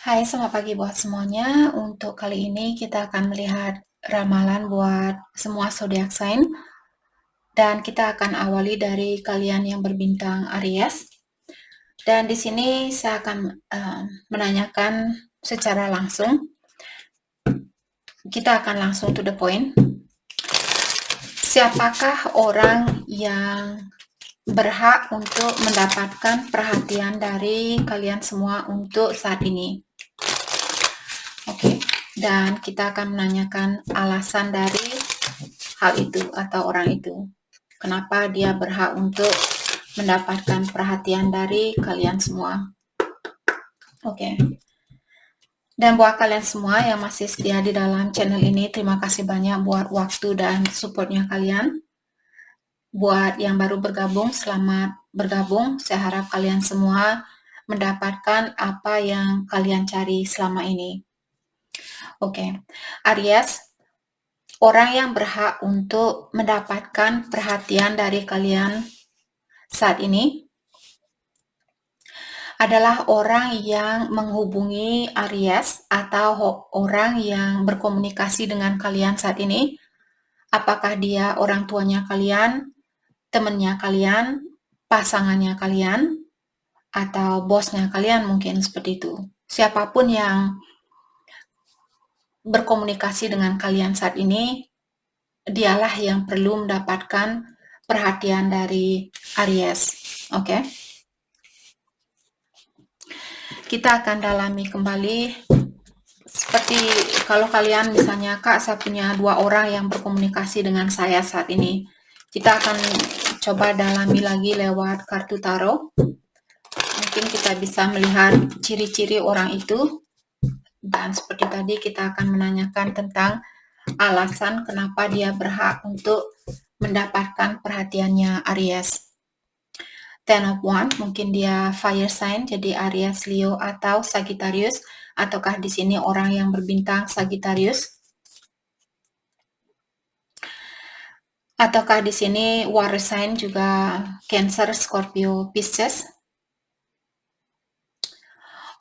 Hai, selamat pagi buat semuanya. Untuk kali ini kita akan melihat ramalan buat semua zodiak sign dan kita akan awali dari kalian yang berbintang Aries. Dan di sini saya akan menanyakan secara langsung. Kita akan langsung to the point. Siapakah orang yang berhak untuk mendapatkan perhatian dari kalian semua untuk saat ini? Oke, dan kita akan menanyakan alasan dari hal itu atau orang itu. Kenapa dia berhak untuk mendapatkan perhatian dari kalian semua. Oke. Dan buat kalian semua yang masih setia di dalam channel ini, terima kasih banyak buat waktu dan supportnya kalian. Buat yang baru bergabung, selamat bergabung. Saya harap kalian semua mendapatkan apa yang kalian cari selama ini. Oke, Aries, orang yang berhak untuk mendapatkan perhatian dari kalian saat ini adalah orang yang menghubungi Aries atau orang yang berkomunikasi dengan kalian saat ini. Apakah dia orang tuanya kalian, temannya kalian, pasangannya kalian, atau bosnya kalian, mungkin seperti itu. Siapapun yang berkomunikasi dengan kalian saat ini, dialah yang perlu mendapatkan perhatian dari Aries. Oke? Kita akan dalami kembali. Seperti kalau kalian misalnya, Kak, saya punya 2 orang yang berkomunikasi dengan saya saat ini. Kita akan coba dalami lagi lewat kartu tarot. Mungkin kita bisa melihat ciri-ciri orang itu. Dan seperti tadi kita akan menanyakan tentang alasan kenapa dia berhak untuk mendapatkan perhatiannya Aries. Ten of Wands, mungkin dia fire sign, jadi Aries, Leo, atau Sagittarius, ataukah di sini orang yang berbintang Sagittarius? Ataukah di sini water sign juga Cancer, Scorpio, Pisces?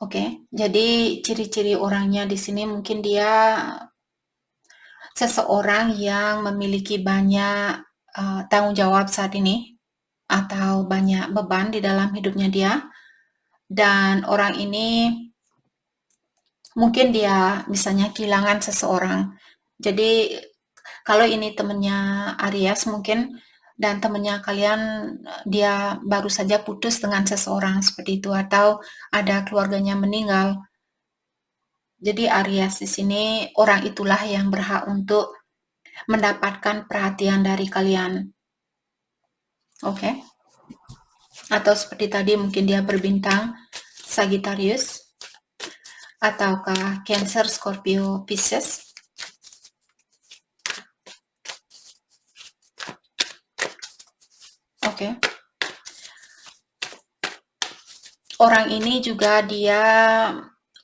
Oke, jadi ciri-ciri orangnya di sini mungkin dia seseorang yang memiliki banyak tanggung jawab saat ini atau banyak beban di dalam hidupnya dia, dan orang ini mungkin dia misalnya kehilangan seseorang. Jadi kalau ini temennya Aries mungkin, dan temennya kalian dia baru saja putus dengan seseorang seperti itu, atau ada keluarganya meninggal. Jadi Aries di sini orang itulah yang berhak untuk mendapatkan perhatian dari kalian. Oke. Atau seperti tadi mungkin dia berbintang Sagittarius, ataukah Cancer, Scorpio, Pisces. Oke. Orang ini juga dia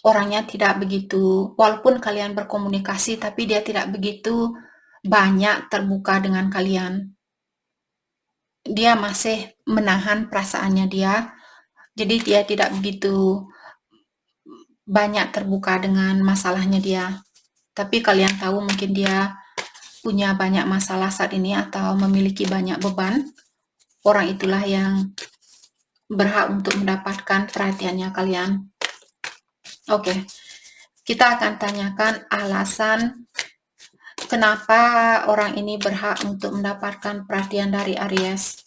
orangnya tidak begitu, walaupun kalian berkomunikasi, tapi dia tidak begitu banyak terbuka dengan kalian. Dia masih menahan perasaannya dia, jadi dia tidak begitu banyak terbuka dengan masalahnya dia. Tapi kalian tahu mungkin dia punya banyak masalah saat ini atau memiliki banyak beban. Orang itulah yang berhak untuk mendapatkan perhatiannya kalian. Oke, kita akan tanyakan alasan kenapa orang ini berhak untuk mendapatkan perhatian dari Aries.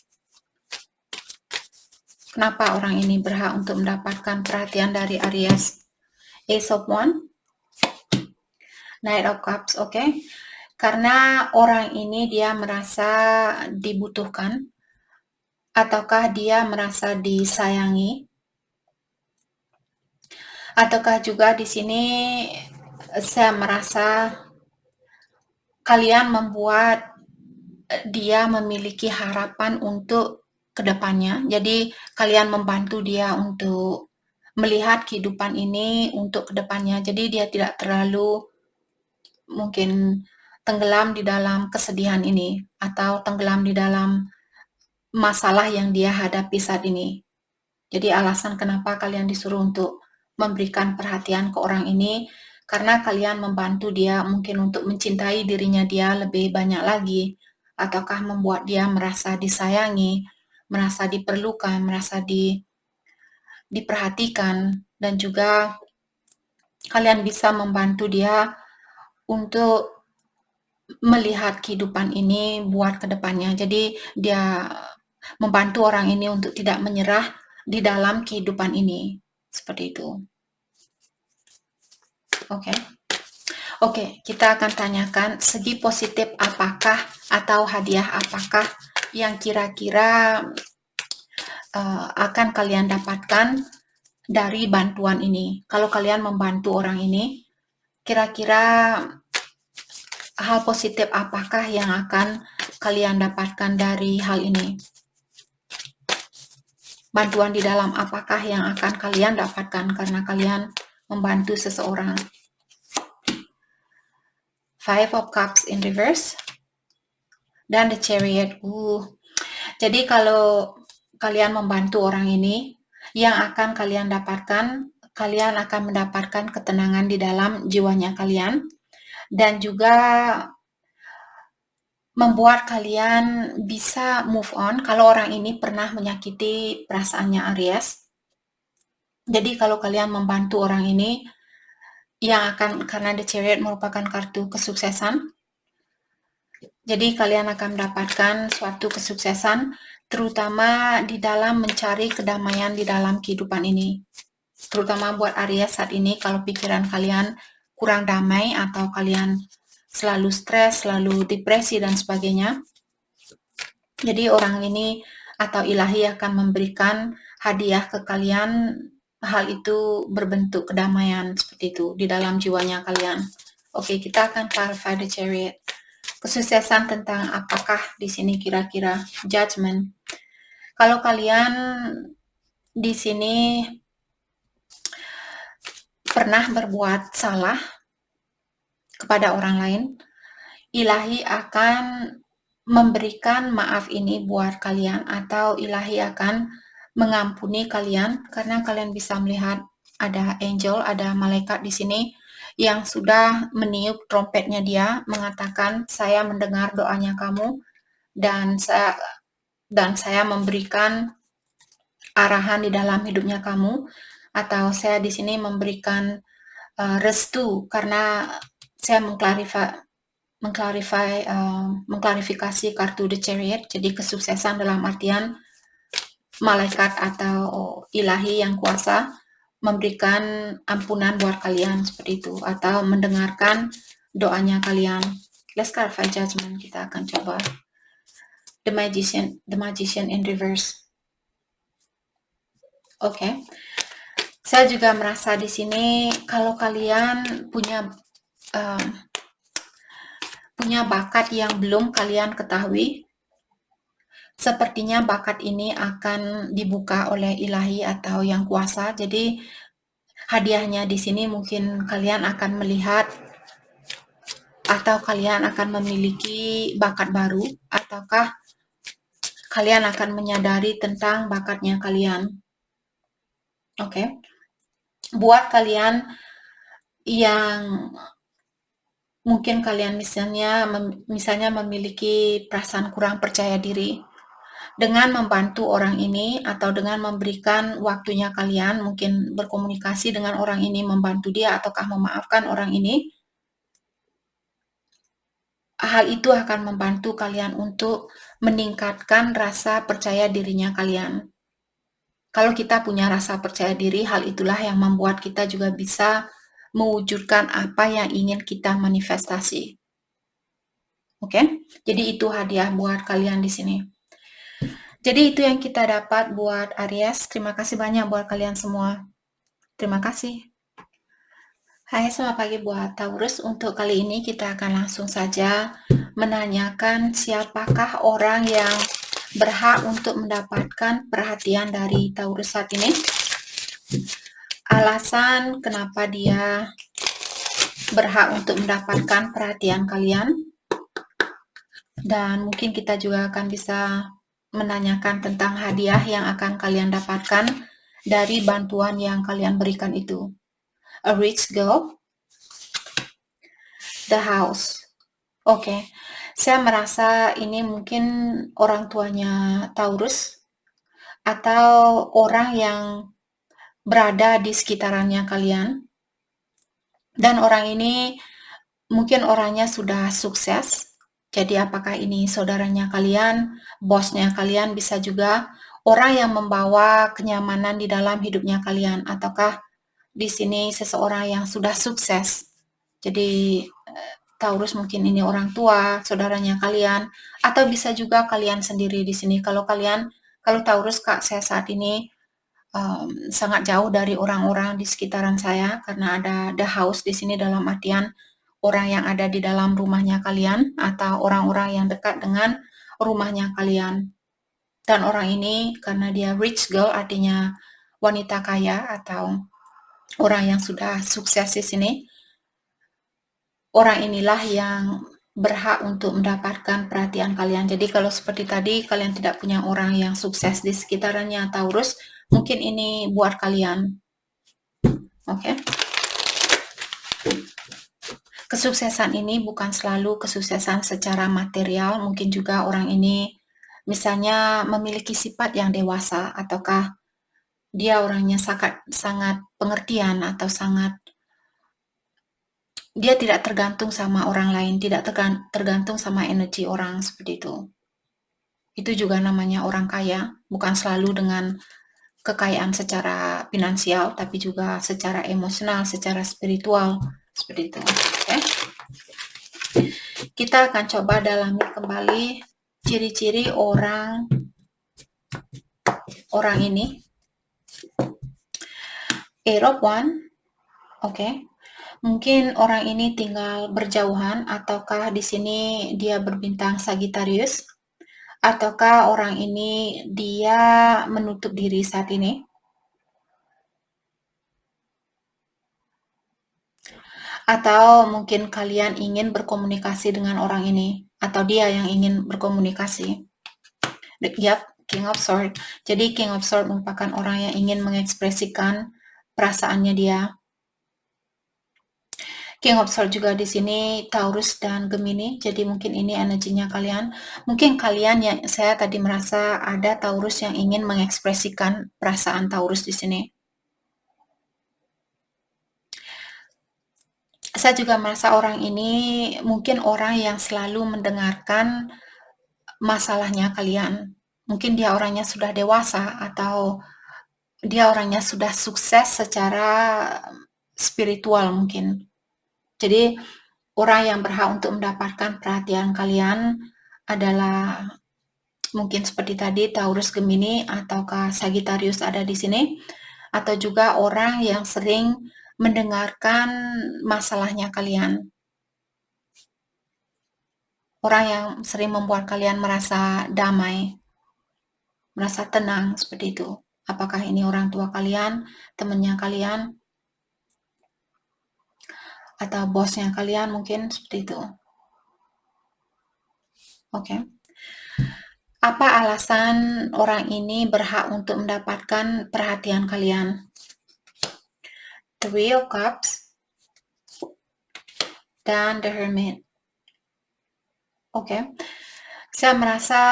Kenapa orang ini berhak untuk mendapatkan perhatian dari Aries? Ace of Wands, Knight of Cups, oke. Karena orang ini dia merasa dibutuhkan, ataukah dia merasa disayangi, ataukah juga di sini saya merasa kalian membuat dia memiliki harapan untuk kedepannya. Jadi kalian membantu dia untuk melihat kehidupan ini untuk kedepannya. Jadi dia tidak terlalu mungkin tenggelam di dalam kesedihan ini atau tenggelam di dalam masalah yang dia hadapi saat ini. Jadi alasan kenapa kalian disuruh untuk memberikan perhatian ke orang ini karena kalian membantu dia mungkin untuk mencintai dirinya dia lebih banyak lagi, ataukah membuat dia merasa disayangi, merasa diperlukan, merasa diperhatikan, dan juga kalian bisa membantu dia untuk melihat kehidupan ini buat kedepannya. Jadi dia membantu orang ini untuk tidak menyerah di dalam kehidupan ini. Seperti itu. Oke. Oke, kita akan tanyakan segi positif apakah atau hadiah apakah yang kira-kira akan kalian dapatkan dari bantuan ini. Kalau kalian membantu orang ini, kira-kira hal positif apakah yang akan kalian dapatkan dari hal ini? Bantuan di dalam apakah yang akan kalian dapatkan karena kalian membantu seseorang? Five of Cups in reverse dan the Chariot. Jadi kalau kalian membantu orang ini, yang akan kalian dapatkan, kalian akan mendapatkan ketenangan di dalam jiwanya kalian, dan juga membuat kalian bisa move on kalau orang ini pernah menyakiti perasaannya Aries. Jadi kalau kalian membantu orang ini, yang akan, karena The Chariot merupakan kartu kesuksesan, jadi kalian akan mendapatkan suatu kesuksesan, terutama di dalam mencari kedamaian di dalam kehidupan ini. Terutama buat Aries saat ini, kalau pikiran kalian kurang damai atau kalian selalu stres, selalu depresi dan sebagainya. Jadi orang ini atau ilahi akan memberikan hadiah ke kalian, hal itu berbentuk kedamaian seperti itu di dalam jiwanya kalian. Oke, kita akan clarify the Chariot. Kesuksesan tentang apakah di sini kira-kira judgment. Kalau kalian di sini pernah berbuat salah kepada orang lain, ilahi akan memberikan maaf ini buat kalian, atau ilahi akan mengampuni kalian karena kalian bisa melihat ada angel, ada malaikat di sini yang sudah meniup trompetnya dia mengatakan, saya mendengar doanya kamu dan saya memberikan arahan di dalam hidupnya kamu, atau saya di sini memberikan restu karena saya mengklarifikasi kartu The Chariot. Jadi kesuksesan dalam artian malaikat atau ilahi yang kuasa memberikan ampunan buat kalian seperti itu, atau mendengarkan doanya kalian. Let's clarify judgment. Kita akan coba the magician in reverse. Oke. Saya juga merasa di sini kalau kalian punya bakat yang belum kalian ketahui, sepertinya bakat ini akan dibuka oleh ilahi atau yang kuasa. Jadi hadiahnya di sini mungkin kalian akan melihat atau kalian akan memiliki bakat baru, ataukah kalian akan menyadari tentang bakatnya kalian. Oke. Buat kalian yang mungkin kalian misalnya memiliki perasaan kurang percaya diri, dengan membantu orang ini atau dengan memberikan waktunya kalian, mungkin berkomunikasi dengan orang ini, membantu dia ataukah memaafkan orang ini, hal itu akan membantu kalian untuk meningkatkan rasa percaya dirinya kalian. Kalau kita punya rasa percaya diri, hal itulah yang membuat kita juga bisa mewujudkan apa yang ingin kita manifestasi. Oke? Jadi itu hadiah buat kalian di sini. Jadi itu yang kita dapat buat Aries. Terima kasih banyak buat kalian semua. Terima kasih. Hai, selamat pagi buat Taurus. Untuk kali ini kita akan langsung saja menanyakan siapakah orang yang berhak untuk mendapatkan perhatian dari Taurus saat ini. Alasan kenapa dia berhak untuk mendapatkan perhatian kalian. Dan mungkin kita juga akan bisa menanyakan tentang hadiah yang akan kalian dapatkan dari bantuan yang kalian berikan itu. A rich girl, the house. Oke, saya merasa ini mungkin orang tuanya Taurus atau orang yang berada di sekitarannya kalian. Dan orang ini mungkin orangnya sudah sukses. Jadi apakah ini saudaranya kalian, bosnya kalian, bisa juga orang yang membawa kenyamanan di dalam hidupnya kalian, ataukah di sini seseorang yang sudah sukses. Jadi Taurus mungkin ini orang tua, saudaranya kalian, atau bisa juga kalian sendiri di sini. Kalau Taurus, Kak, saya saat ini sangat jauh dari orang-orang di sekitaran saya karena ada the house di sini, dalam artian orang yang ada di dalam rumahnya kalian atau orang-orang yang dekat dengan rumahnya kalian. Dan orang ini karena dia rich girl, artinya wanita kaya atau orang yang sudah sukses di sini. Orang inilah yang berhak untuk mendapatkan perhatian kalian. Jadi kalau seperti tadi kalian tidak punya orang yang sukses di sekitarannya Taurus, mungkin ini buat kalian. Oke. Kesuksesan ini bukan selalu kesuksesan secara material, mungkin juga orang ini misalnya memiliki sifat yang dewasa, ataukah dia orangnya sangat pengertian atau dia tidak tergantung sama orang lain, tidak tergantung sama energi orang, seperti itu. Itu juga namanya orang kaya, bukan selalu dengan kekayaan secara finansial, tapi juga secara emosional, secara spiritual, seperti itu. Oke. Kita akan coba dalami kembali ciri-ciri orang ini. Eight of Wands. Oke. Mungkin orang ini tinggal berjauhan, ataukah di sini dia berbintang Sagittarius, ataukah orang ini dia menutup diri saat ini. Atau mungkin kalian ingin berkomunikasi dengan orang ini, atau dia yang ingin berkomunikasi. Yap, King of Swords. Jadi King of Swords merupakan orang yang ingin mengekspresikan perasaannya dia. King of Swords juga di sini Taurus dan Gemini. Jadi mungkin ini energinya kalian. Mungkin kalian yang saya tadi merasa ada Taurus yang ingin mengekspresikan perasaan Taurus di sini. Saya juga merasa orang ini mungkin orang yang selalu mendengarkan masalahnya kalian. Mungkin dia orangnya sudah dewasa atau dia orangnya sudah sukses secara spiritual mungkin. Jadi orang yang berhak untuk mendapatkan perhatian kalian adalah mungkin seperti tadi Taurus, Gemini, ataukah Sagittarius ada di sini, atau juga orang yang sering mendengarkan masalahnya kalian. Orang yang sering membuat kalian merasa damai, merasa tenang, seperti itu. Apakah ini orang tua kalian, temannya kalian, atau bosnya kalian, mungkin seperti itu. Oke. Apa alasan orang ini berhak untuk mendapatkan perhatian kalian? Three of Cups dan The Hermit. Oke. Saya merasa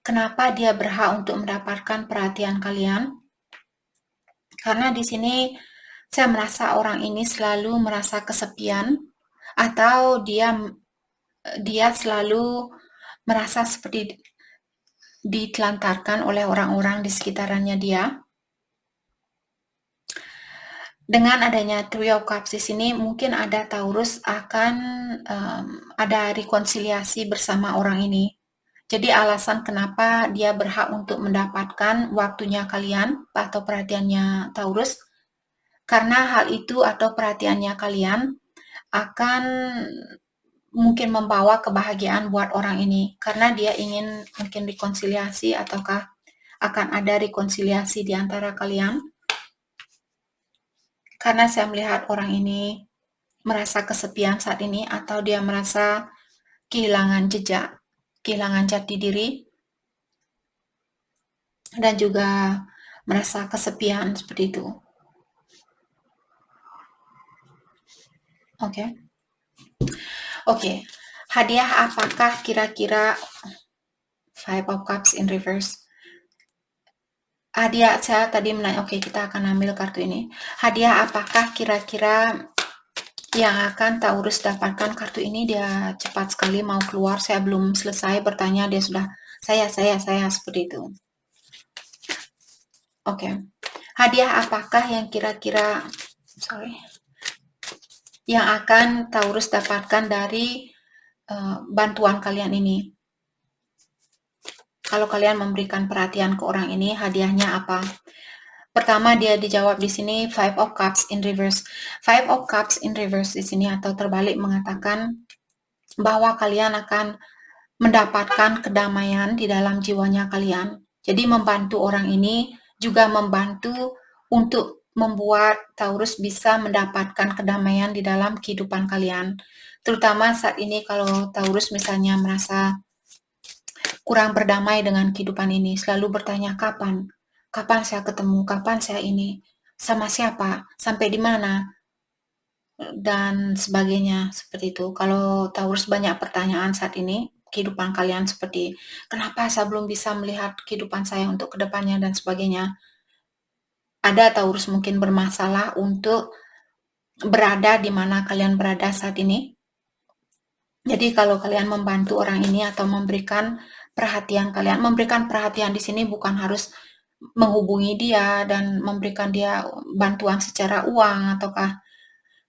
kenapa dia berhak untuk mendapatkan perhatian kalian? Karena di sini saya merasa orang ini selalu merasa kesepian, atau dia selalu merasa seperti ditelantarkan oleh orang-orang di sekitarannya dia. Dengan adanya Three of Cups di sini, mungkin ada Taurus akan ada rekonsiliasi bersama orang ini. Jadi alasan kenapa dia berhak untuk mendapatkan waktunya kalian atau perhatiannya Taurus, karena hal itu atau perhatiannya kalian akan mungkin membawa kebahagiaan buat orang ini, karena dia ingin mungkin rekonsiliasi, ataukah akan ada rekonsiliasi di antara kalian. Karena saya melihat orang ini merasa kesepian saat ini, atau dia merasa kehilangan jejak, kehilangan jati diri, dan juga merasa kesepian seperti itu. Oke. Hadiah apakah kira-kira Five of Cups in reverse? Hadiah saya tadi menanya, oke, kita akan ambil kartu ini. Hadiah apakah kira-kira yang akan Taurus dapatkan? Kartu ini dia cepat sekali mau keluar, saya belum selesai bertanya dia sudah saya seperti itu. Oke. Hadiah apakah yang kira-kira yang akan Taurus dapatkan dari bantuan kalian ini? Kalau kalian memberikan perhatian ke orang ini, hadiahnya apa? Pertama dia dijawab di sini Five of Cups in reverse. Five of Cups in reverse di sini atau terbalik mengatakan bahwa kalian akan mendapatkan kedamaian di dalam jiwanya kalian. Jadi membantu orang ini juga membantu untuk membuat Taurus bisa mendapatkan kedamaian di dalam kehidupan kalian. Terutama saat ini kalau Taurus misalnya merasa kurang berdamai dengan kehidupan ini, selalu bertanya kapan saya ketemu, kapan saya ini, sama siapa, sampai di mana, dan sebagainya, seperti itu. Kalau Taurus banyak pertanyaan saat ini, kehidupan kalian seperti, kenapa saya belum bisa melihat kehidupan saya untuk kedepannya dan sebagainya. Ada Taurus mungkin bermasalah untuk berada di mana kalian berada saat ini. Jadi kalau kalian membantu orang ini atau memberikan perhatian kalian, memberikan perhatian di sini bukan harus menghubungi dia dan memberikan dia bantuan secara uang ataukah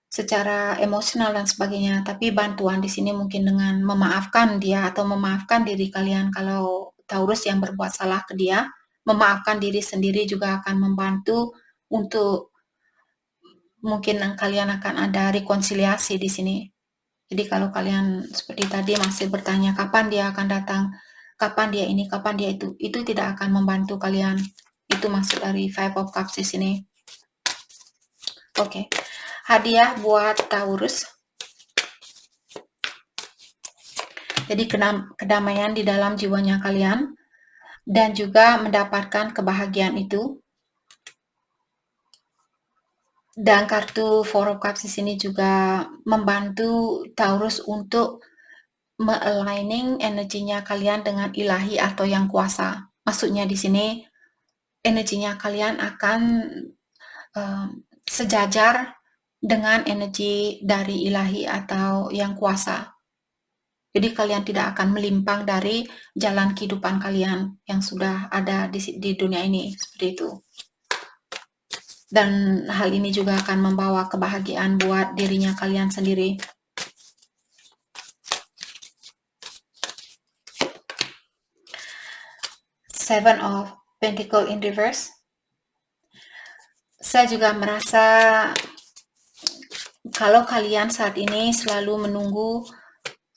secara emosional dan sebagainya, tapi bantuan di sini mungkin dengan memaafkan dia atau memaafkan diri kalian. Kalau Taurus yang berbuat salah ke dia, memaafkan diri sendiri juga akan membantu untuk mungkin kalian akan ada rekonsiliasi di sini. Jadi kalau kalian seperti tadi masih bertanya kapan dia akan datang, kapan dia ini, kapan dia itu tidak akan membantu kalian. Itu maksud dari Five of Cups di sini. Oke. Hadiah buat Taurus. Jadi kedamaian di dalam jiwanya kalian dan juga mendapatkan kebahagiaan itu. Dan kartu Four of Cups di sini juga membantu Taurus untuk me-aligning energinya kalian dengan ilahi atau yang kuasa. Maksudnya di sini energinya kalian akan sejajar dengan energi dari ilahi atau yang kuasa. Jadi kalian tidak akan melimpang dari jalan kehidupan kalian yang sudah ada di dunia ini, seperti itu. Dan hal ini juga akan membawa kebahagiaan buat dirinya kalian sendiri. Seven of Pentacles in reverse. Saya juga merasa kalau kalian saat ini selalu menunggu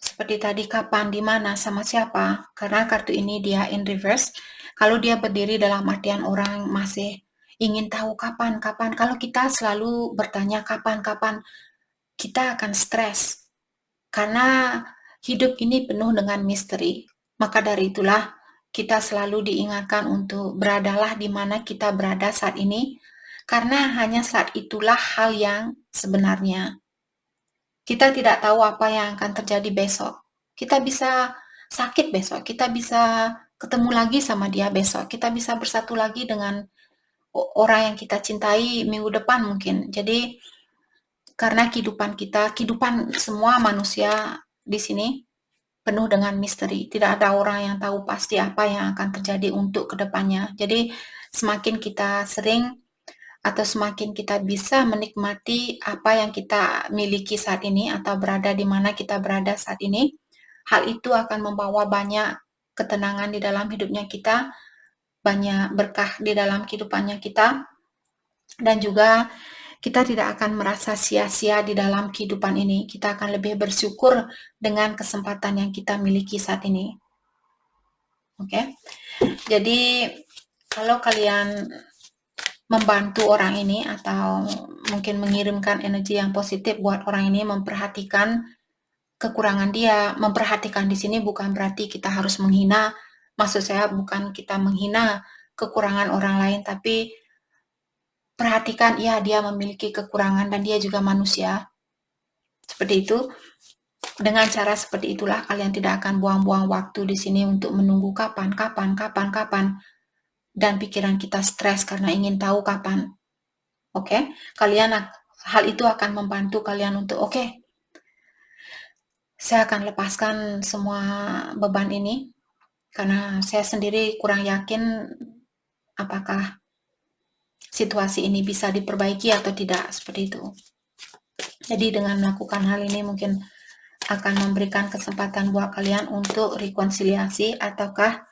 seperti tadi kapan, di mana, sama siapa. Karena kartu ini dia in reverse. Kalau dia berdiri dalam artian orang masih ingin tahu kapan. Kalau kita selalu bertanya kapan, kita akan stres. Karena hidup ini penuh dengan misteri. Maka dari itulah kita selalu diingatkan untuk beradalah di mana kita berada saat ini. Karena hanya saat itulah hal yang sebenarnya. Kita tidak tahu apa yang akan terjadi besok. Kita bisa sakit besok, kita bisa ketemu lagi sama dia besok, kita bisa bersatu lagi dengan orang yang kita cintai minggu depan mungkin. Jadi karena kehidupan semua manusia di sini penuh dengan misteri. Tidak ada orang yang tahu pasti apa yang akan terjadi untuk kedepannya. Jadi semakin kita sering atau semakin kita bisa menikmati apa yang kita miliki saat ini atau berada di mana kita berada saat ini, hal itu akan membawa banyak ketenangan di dalam hidupnya kita, banyak berkah di dalam kehidupannya kita, dan juga kita tidak akan merasa sia-sia di dalam kehidupan ini. Kita akan lebih bersyukur dengan kesempatan yang kita miliki saat ini. Oke. Jadi kalau kalian membantu orang ini atau mungkin mengirimkan energi yang positif buat orang ini, memperhatikan kekurangan dia. Memperhatikan di sini bukan berarti kita harus menghina. Maksud saya bukan kita menghina kekurangan orang lain, tapi perhatikan, ya dia memiliki kekurangan dan dia juga manusia. Seperti itu. Dengan cara seperti itulah kalian tidak akan buang-buang waktu di sini untuk menunggu kapan, dan pikiran kita stres karena ingin tahu kapan. Oke? Hal itu akan membantu kalian untuk saya akan lepaskan semua beban ini karena saya sendiri kurang yakin apakah situasi ini bisa diperbaiki atau tidak, seperti itu. Jadi dengan melakukan hal ini mungkin akan memberikan kesempatan buat kalian untuk rekonsiliasi ataukah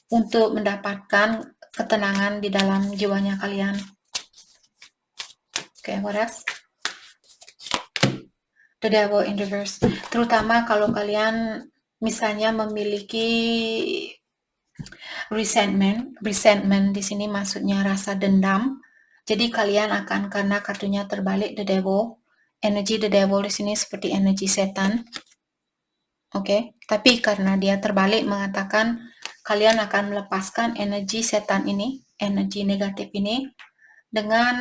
untuk mendapatkan ketenangan di dalam jiwanya kalian. Oke, what else? The Devil in Reverse. Terutama kalau kalian misalnya memiliki resentment di sini maksudnya rasa dendam. Jadi kalian akan, karena kartunya terbalik The Devil, energi The Devil di sini seperti energi setan. Oke, tapi karena dia terbalik mengatakan kalian akan melepaskan energi setan ini, energi negatif ini dengan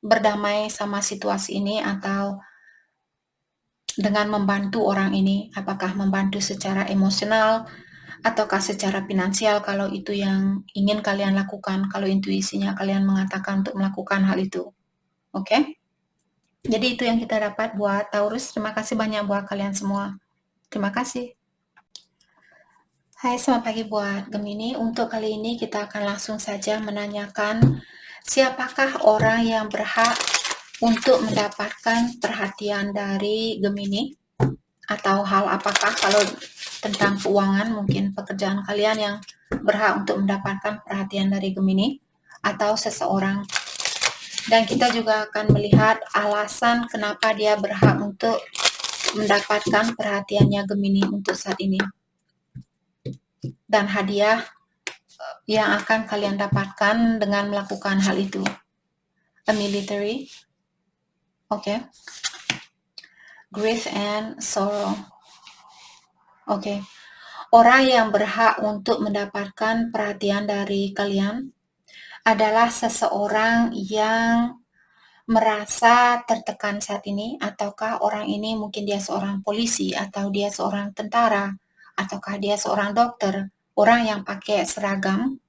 berdamai sama situasi ini atau dengan membantu orang ini, apakah membantu secara emosional ataukah secara finansial kalau itu yang ingin kalian lakukan, kalau intuisinya kalian mengatakan untuk melakukan hal itu. Oke? Jadi itu yang kita dapat buat Taurus. Terima kasih banyak buat kalian semua. Terima kasih. Hai, selamat pagi buat Gemini. Untuk kali ini kita akan langsung saja menanyakan siapakah orang yang berhak untuk mendapatkan perhatian dari Gemini, atau hal apakah kalau tentang keuangan, mungkin pekerjaan kalian yang berhak untuk mendapatkan perhatian dari Gemini atau seseorang. Dan kita juga akan melihat alasan kenapa dia berhak untuk mendapatkan perhatiannya Gemini untuk saat ini. Dan hadiah yang akan kalian dapatkan dengan melakukan hal itu. A military. Oke. Grief and sorrow. Oke. Orang yang berhak untuk mendapatkan perhatian dari kalian adalah seseorang yang merasa tertekan saat ini, ataukah orang ini mungkin dia seorang polisi, atau dia seorang tentara, ataukah dia seorang dokter, orang yang pakai seragam,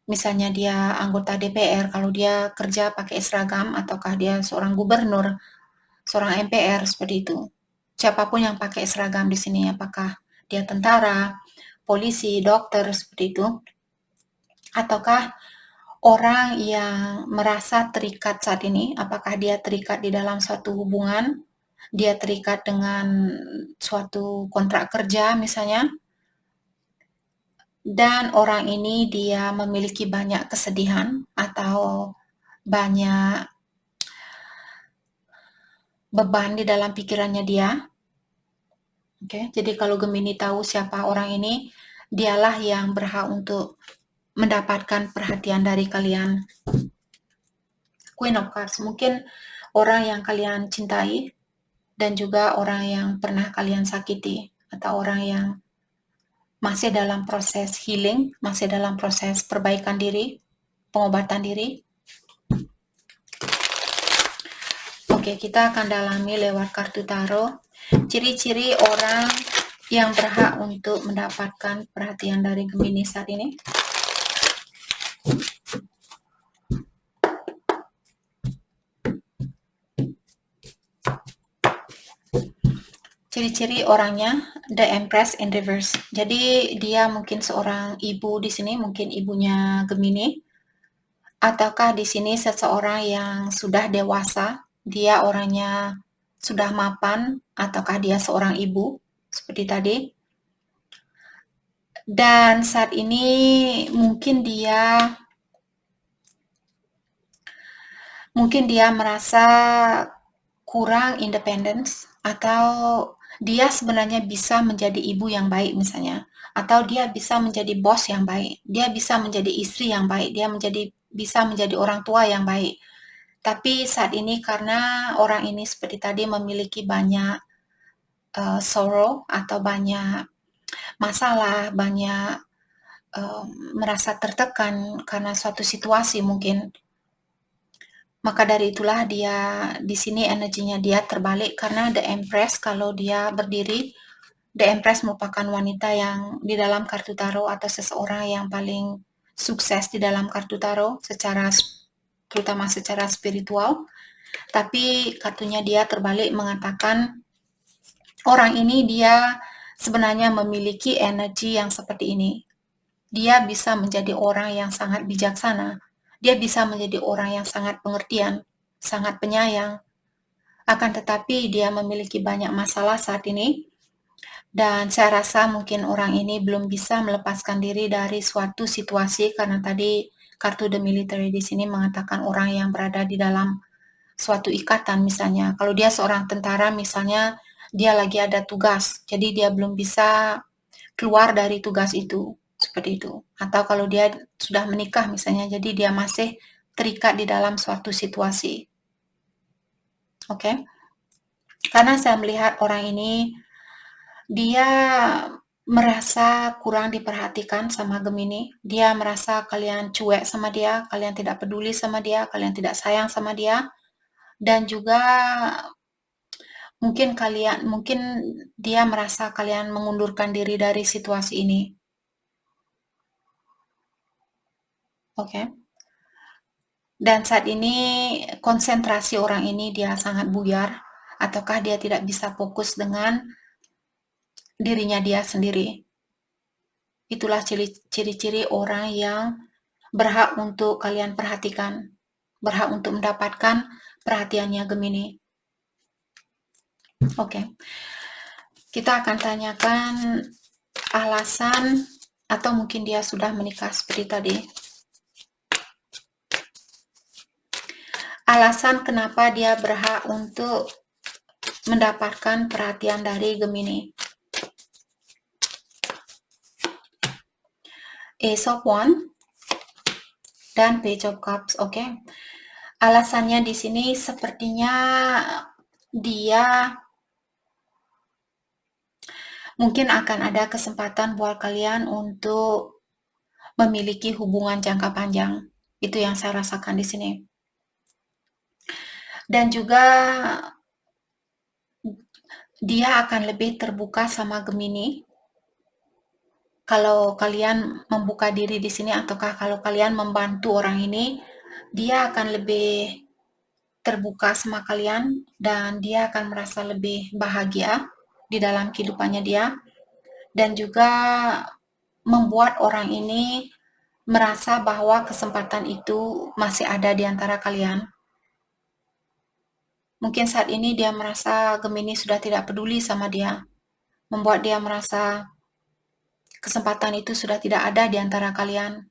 misalnya dia anggota DPR, kalau dia kerja pakai seragam, ataukah dia seorang gubernur, seorang MPR, seperti itu. Siapapun yang pakai seragam di sini, apakah dia tentara, polisi, dokter, seperti itu, ataukah orang yang merasa terikat saat ini, apakah dia terikat di dalam suatu hubungan, dia terikat dengan suatu kontrak kerja misalnya, dan orang ini dia memiliki banyak kesedihan atau banyak beban di dalam pikirannya dia. Oke, jadi kalau Gemini tahu siapa orang ini, dialah yang berhak untuk mendapatkan perhatian dari kalian. Queen of Cups, mungkin orang yang kalian cintai dan juga orang yang pernah kalian sakiti, atau orang yang masih dalam proses healing, masih dalam proses perbaikan diri, pengobatan diri. Oke, kita akan dalami lewat kartu tarot ciri-ciri orang yang berhak untuk mendapatkan perhatian dari Gemini saat ini. Ciri-ciri orangnya, The Empress in Reverse. Jadi dia mungkin seorang ibu di sini, mungkin ibunya Gemini, ataukah di sini seseorang yang sudah dewasa, dia orangnya sudah mapan, ataukah dia seorang ibu seperti tadi. Dan saat ini mungkin dia merasa kurang independence, atau dia sebenarnya bisa menjadi ibu yang baik misalnya, atau dia bisa menjadi bos yang baik, dia bisa menjadi istri yang baik, dia bisa menjadi orang tua yang baik. Tapi saat ini karena orang ini seperti tadi memiliki banyak sorrow atau banyak masalah, banyak merasa tertekan karena suatu situasi mungkin. Maka dari itulah dia di sini energinya dia terbalik karena The Empress kalau dia berdiri, The Empress merupakan wanita yang di dalam kartu tarot atau seseorang yang paling sukses di dalam kartu tarot terutama secara spiritual. Tapi kartunya dia terbalik mengatakan orang ini dia sebenarnya memiliki energi yang seperti ini. Dia bisa menjadi orang yang sangat bijaksana. Dia bisa menjadi orang yang sangat pengertian, sangat penyayang. Akan tetapi dia memiliki banyak masalah saat ini. Dan saya rasa mungkin orang ini belum bisa melepaskan diri dari suatu situasi karena tadi kartu The Military di sini mengatakan orang yang berada di dalam suatu ikatan misalnya. Kalau dia seorang tentara misalnya dia lagi ada tugas, jadi dia belum bisa keluar dari tugas itu. Seperti itu. Atau kalau dia sudah menikah misalnya, jadi dia masih terikat di dalam suatu situasi. Oke? Karena saya melihat orang ini, dia merasa kurang diperhatikan sama Gemini. Dia merasa kalian cuek sama dia, kalian tidak peduli sama dia, kalian tidak sayang sama dia. Dan juga mungkin dia merasa kalian mengundurkan diri dari situasi ini. Oke. Dan saat ini konsentrasi orang ini dia sangat buyar, ataukah dia tidak bisa fokus dengan dirinya dia sendiri. Itulah ciri-ciri orang yang berhak untuk kalian perhatikan, berhak untuk mendapatkan perhatiannya Gemini. Oke. Kita akan tanyakan alasan atau mungkin dia sudah menikah seperti tadi. Alasan kenapa dia berhak untuk mendapatkan perhatian dari Gemini. Ace of Wands dan Page of Cups, oke. Alasannya di sini sepertinya dia mungkin akan ada kesempatan buat kalian untuk memiliki hubungan jangka panjang. Itu yang saya rasakan di sini. Dan juga dia akan lebih terbuka sama Gemini. Kalau kalian membuka diri di sini ataukah kalau kalian membantu orang ini, dia akan lebih terbuka sama kalian dan dia akan merasa lebih bahagia di dalam kehidupannya dia dan juga membuat orang ini merasa bahwa kesempatan itu masih ada di antara kalian. Mungkin saat ini dia merasa Gemini sudah tidak peduli sama dia, membuat dia merasa kesempatan itu sudah tidak ada di antara kalian.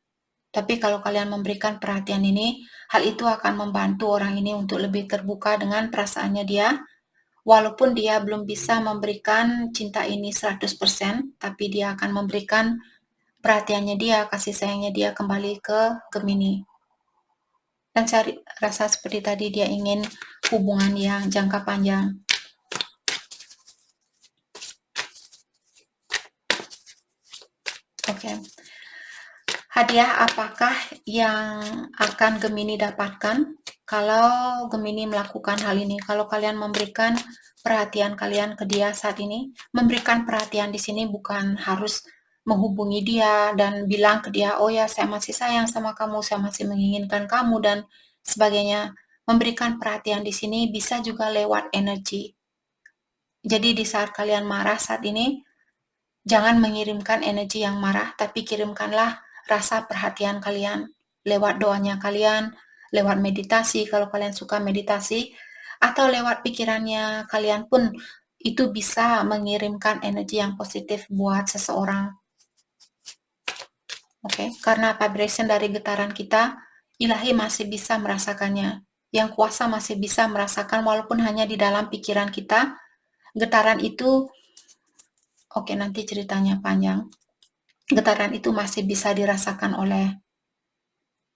Tapi kalau kalian memberikan perhatian ini, hal itu akan membantu orang ini untuk lebih terbuka dengan perasaannya dia. Walaupun dia belum bisa memberikan cinta ini 100%, tapi dia akan memberikan perhatiannya dia, kasih sayangnya dia kembali ke Gemini. Dan saya rasa seperti tadi dia ingin hubungan yang jangka panjang. Oke. Hadiah apakah yang akan Gemini dapatkan kalau Gemini melakukan hal ini? Kalau kalian memberikan perhatian kalian ke dia saat ini, memberikan perhatian di sini bukan harus menghubungi dia dan bilang ke dia, oh ya saya masih sayang sama kamu, saya masih menginginkan kamu dan sebagainya. Memberikan perhatian di sini bisa juga lewat energi. Jadi di saat kalian marah saat ini, jangan mengirimkan energi yang marah, tapi kirimkanlah rasa perhatian kalian lewat doanya kalian, lewat meditasi kalau kalian suka meditasi, atau lewat pikirannya kalian pun itu bisa mengirimkan energi yang positif buat seseorang. Oke, karena vibration dari getaran kita, ilahi masih bisa merasakannya. Yang kuasa masih bisa merasakan walaupun hanya di dalam pikiran kita. Getaran itu, oke nanti ceritanya panjang. Getaran itu masih bisa dirasakan oleh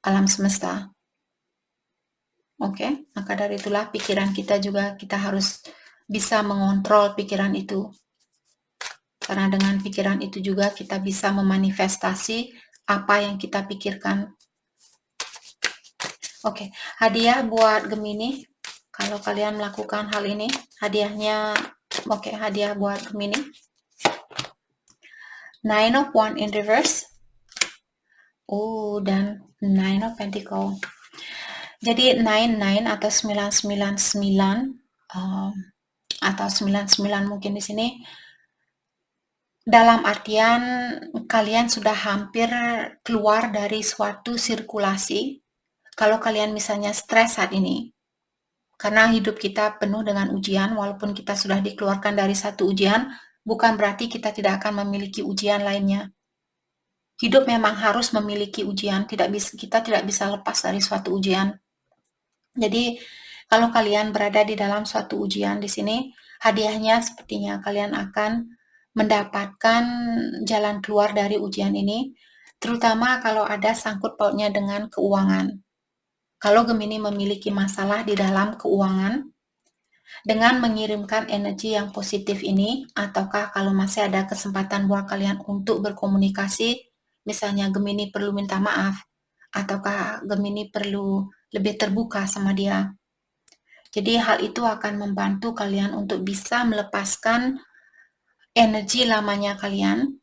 alam semesta. Oke, maka dari itulah pikiran kita juga kita harus bisa mengontrol pikiran itu. Karena dengan pikiran itu juga kita bisa memanifestasi apa yang kita pikirkan. Oke, hadiah buat Gemini. Kalau kalian melakukan hal ini, hadiahnya, oke, hadiah buat Gemini. Nine of Wands in reverse. Dan Nine of Pentacles. Jadi 99 atau 999 atau 99 mungkin di sini dalam artian kalian sudah hampir keluar dari suatu sirkulasi. Kalau kalian misalnya stres saat ini, karena hidup kita penuh dengan ujian, walaupun kita sudah dikeluarkan dari satu ujian, bukan berarti kita tidak akan memiliki ujian lainnya. Hidup memang harus memiliki ujian, kita tidak bisa lepas dari suatu ujian. Jadi, kalau kalian berada di dalam suatu ujian di sini, hadiahnya sepertinya kalian akan mendapatkan jalan keluar dari ujian ini, terutama kalau ada sangkut pautnya dengan keuangan. Kalau Gemini memiliki masalah di dalam keuangan, dengan mengirimkan energi yang positif ini, ataukah kalau masih ada kesempatan buat kalian untuk berkomunikasi, misalnya Gemini perlu minta maaf, ataukah Gemini perlu lebih terbuka sama dia. Jadi hal itu akan membantu kalian untuk bisa melepaskan energi lamanya kalian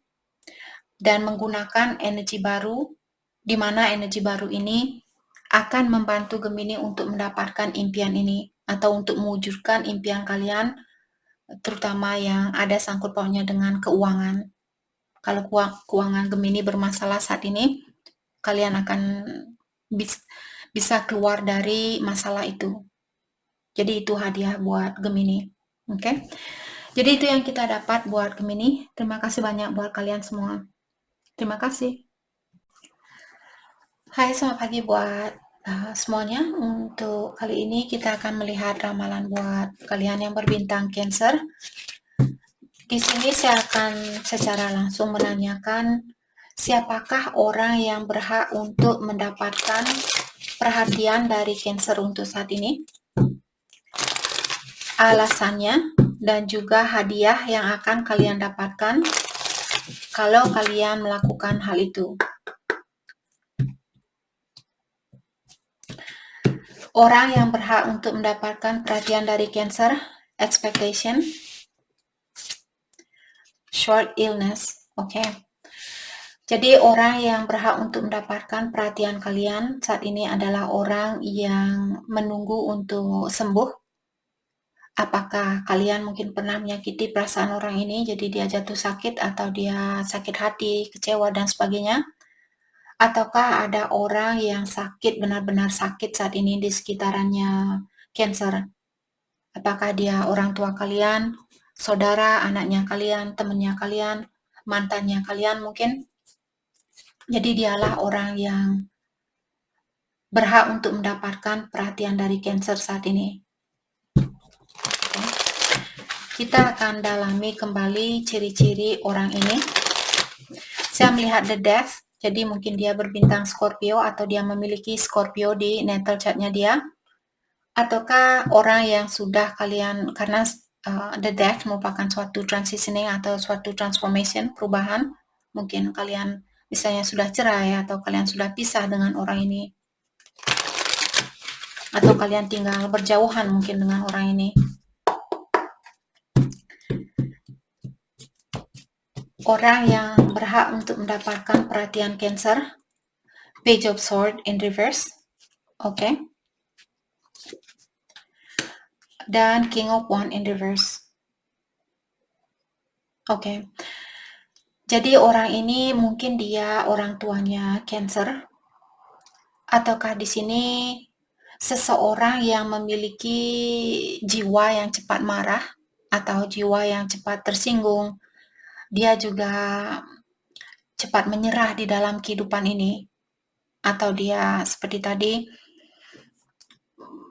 dan menggunakan energi baru, di mana energi baru ini akan membantu Gemini untuk mendapatkan impian ini atau untuk mewujudkan impian kalian, terutama yang ada sangkut pautnya dengan keuangan. Kalau keuangan Gemini bermasalah saat ini, kalian akan bisa keluar dari masalah itu. Jadi itu hadiah buat Gemini. Oke. Jadi itu yang kita dapat buat Gemini. Terima kasih banyak buat kalian semua. Terima kasih. Hai, selamat pagi buat semuanya. Untuk kali ini kita akan melihat ramalan buat kalian yang berbintang Cancer. Di sini saya akan secara langsung menanyakan siapakah orang yang berhak untuk mendapatkan perhatian dari Cancer untuk saat ini, alasannya, dan juga hadiah yang akan kalian dapatkan kalau kalian melakukan hal itu. Orang yang berhak untuk mendapatkan perhatian dari Cancer, expectation, short illness, oke. Jadi orang yang berhak untuk mendapatkan perhatian kalian saat ini adalah orang yang menunggu untuk sembuh. Apakah kalian mungkin pernah menyakiti perasaan orang ini, jadi dia jatuh sakit atau dia sakit hati, kecewa dan sebagainya? Ataukah ada orang yang sakit, benar-benar sakit saat ini di sekitarannya Cancer? Apakah dia orang tua kalian, saudara, anaknya kalian, temannya kalian, mantannya kalian mungkin? Jadi dialah orang yang berhak untuk mendapatkan perhatian dari Cancer saat ini. Kita akan dalami kembali ciri-ciri orang ini. Saya melihat the Death, jadi mungkin dia berbintang Scorpio atau dia memiliki Scorpio di natal chartnya dia. Ataukah orang yang sudah kalian, karena the Death merupakan suatu transitioning atau suatu transformation, perubahan. Mungkin kalian misalnya sudah cerai atau kalian sudah pisah dengan orang ini. Atau kalian tinggal berjauhan mungkin dengan orang ini. Orang yang berhak untuk mendapatkan perhatian Cancer, Page of Swords in reverse, oke. Dan King of Wands in reverse. Oke. Jadi orang ini mungkin dia orang tuanya Cancer, ataukah di sini seseorang yang memiliki jiwa yang cepat marah atau jiwa yang cepat tersinggung. Dia juga cepat menyerah di dalam kehidupan ini. Atau dia seperti tadi,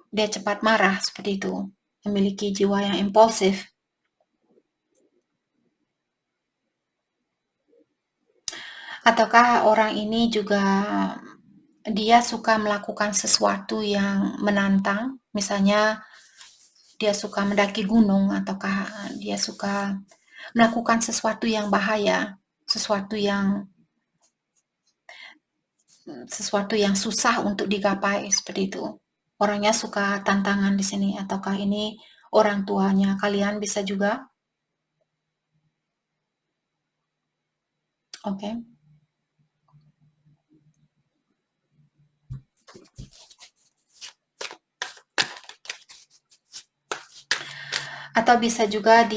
dia cepat marah seperti itu. Memiliki jiwa yang impulsif. Ataukah orang ini juga dia suka melakukan sesuatu yang menantang, misalnya dia suka mendaki gunung, ataukah dia suka melakukan sesuatu yang bahaya, sesuatu yang sesuatu yang susah untuk digapai seperti itu. Orangnya suka tantangan di sini, ataukah ini orang tuanya kalian bisa juga? Oke. Atau bisa juga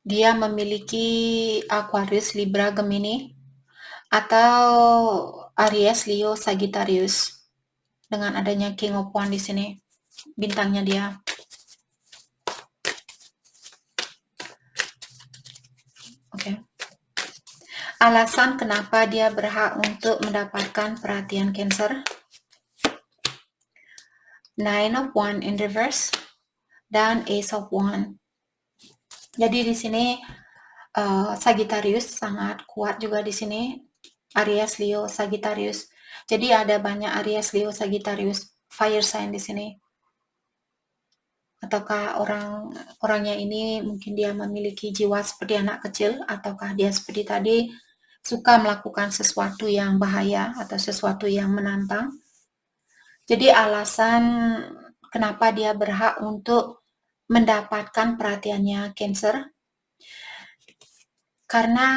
dia memiliki Aquarius, Libra, Gemini, atau Aries, Leo, Sagittarius. Dengan adanya King of Wands di sini, bintangnya dia. Oke. Alasan kenapa dia berhak untuk mendapatkan perhatian Cancer. Nine of Wands in reverse dan Ace of Wands. Jadi di sini Sagittarius sangat kuat juga di sini. Aries, Leo, Sagittarius. Jadi ada banyak Aries, Leo, Sagittarius fire sign di sini. Ataukah orangnya ini mungkin dia memiliki jiwa seperti anak kecil, ataukah dia seperti tadi suka melakukan sesuatu yang bahaya atau sesuatu yang menantang. Jadi alasan kenapa dia berhak untuk mendapatkan perhatiannya Cancer, karena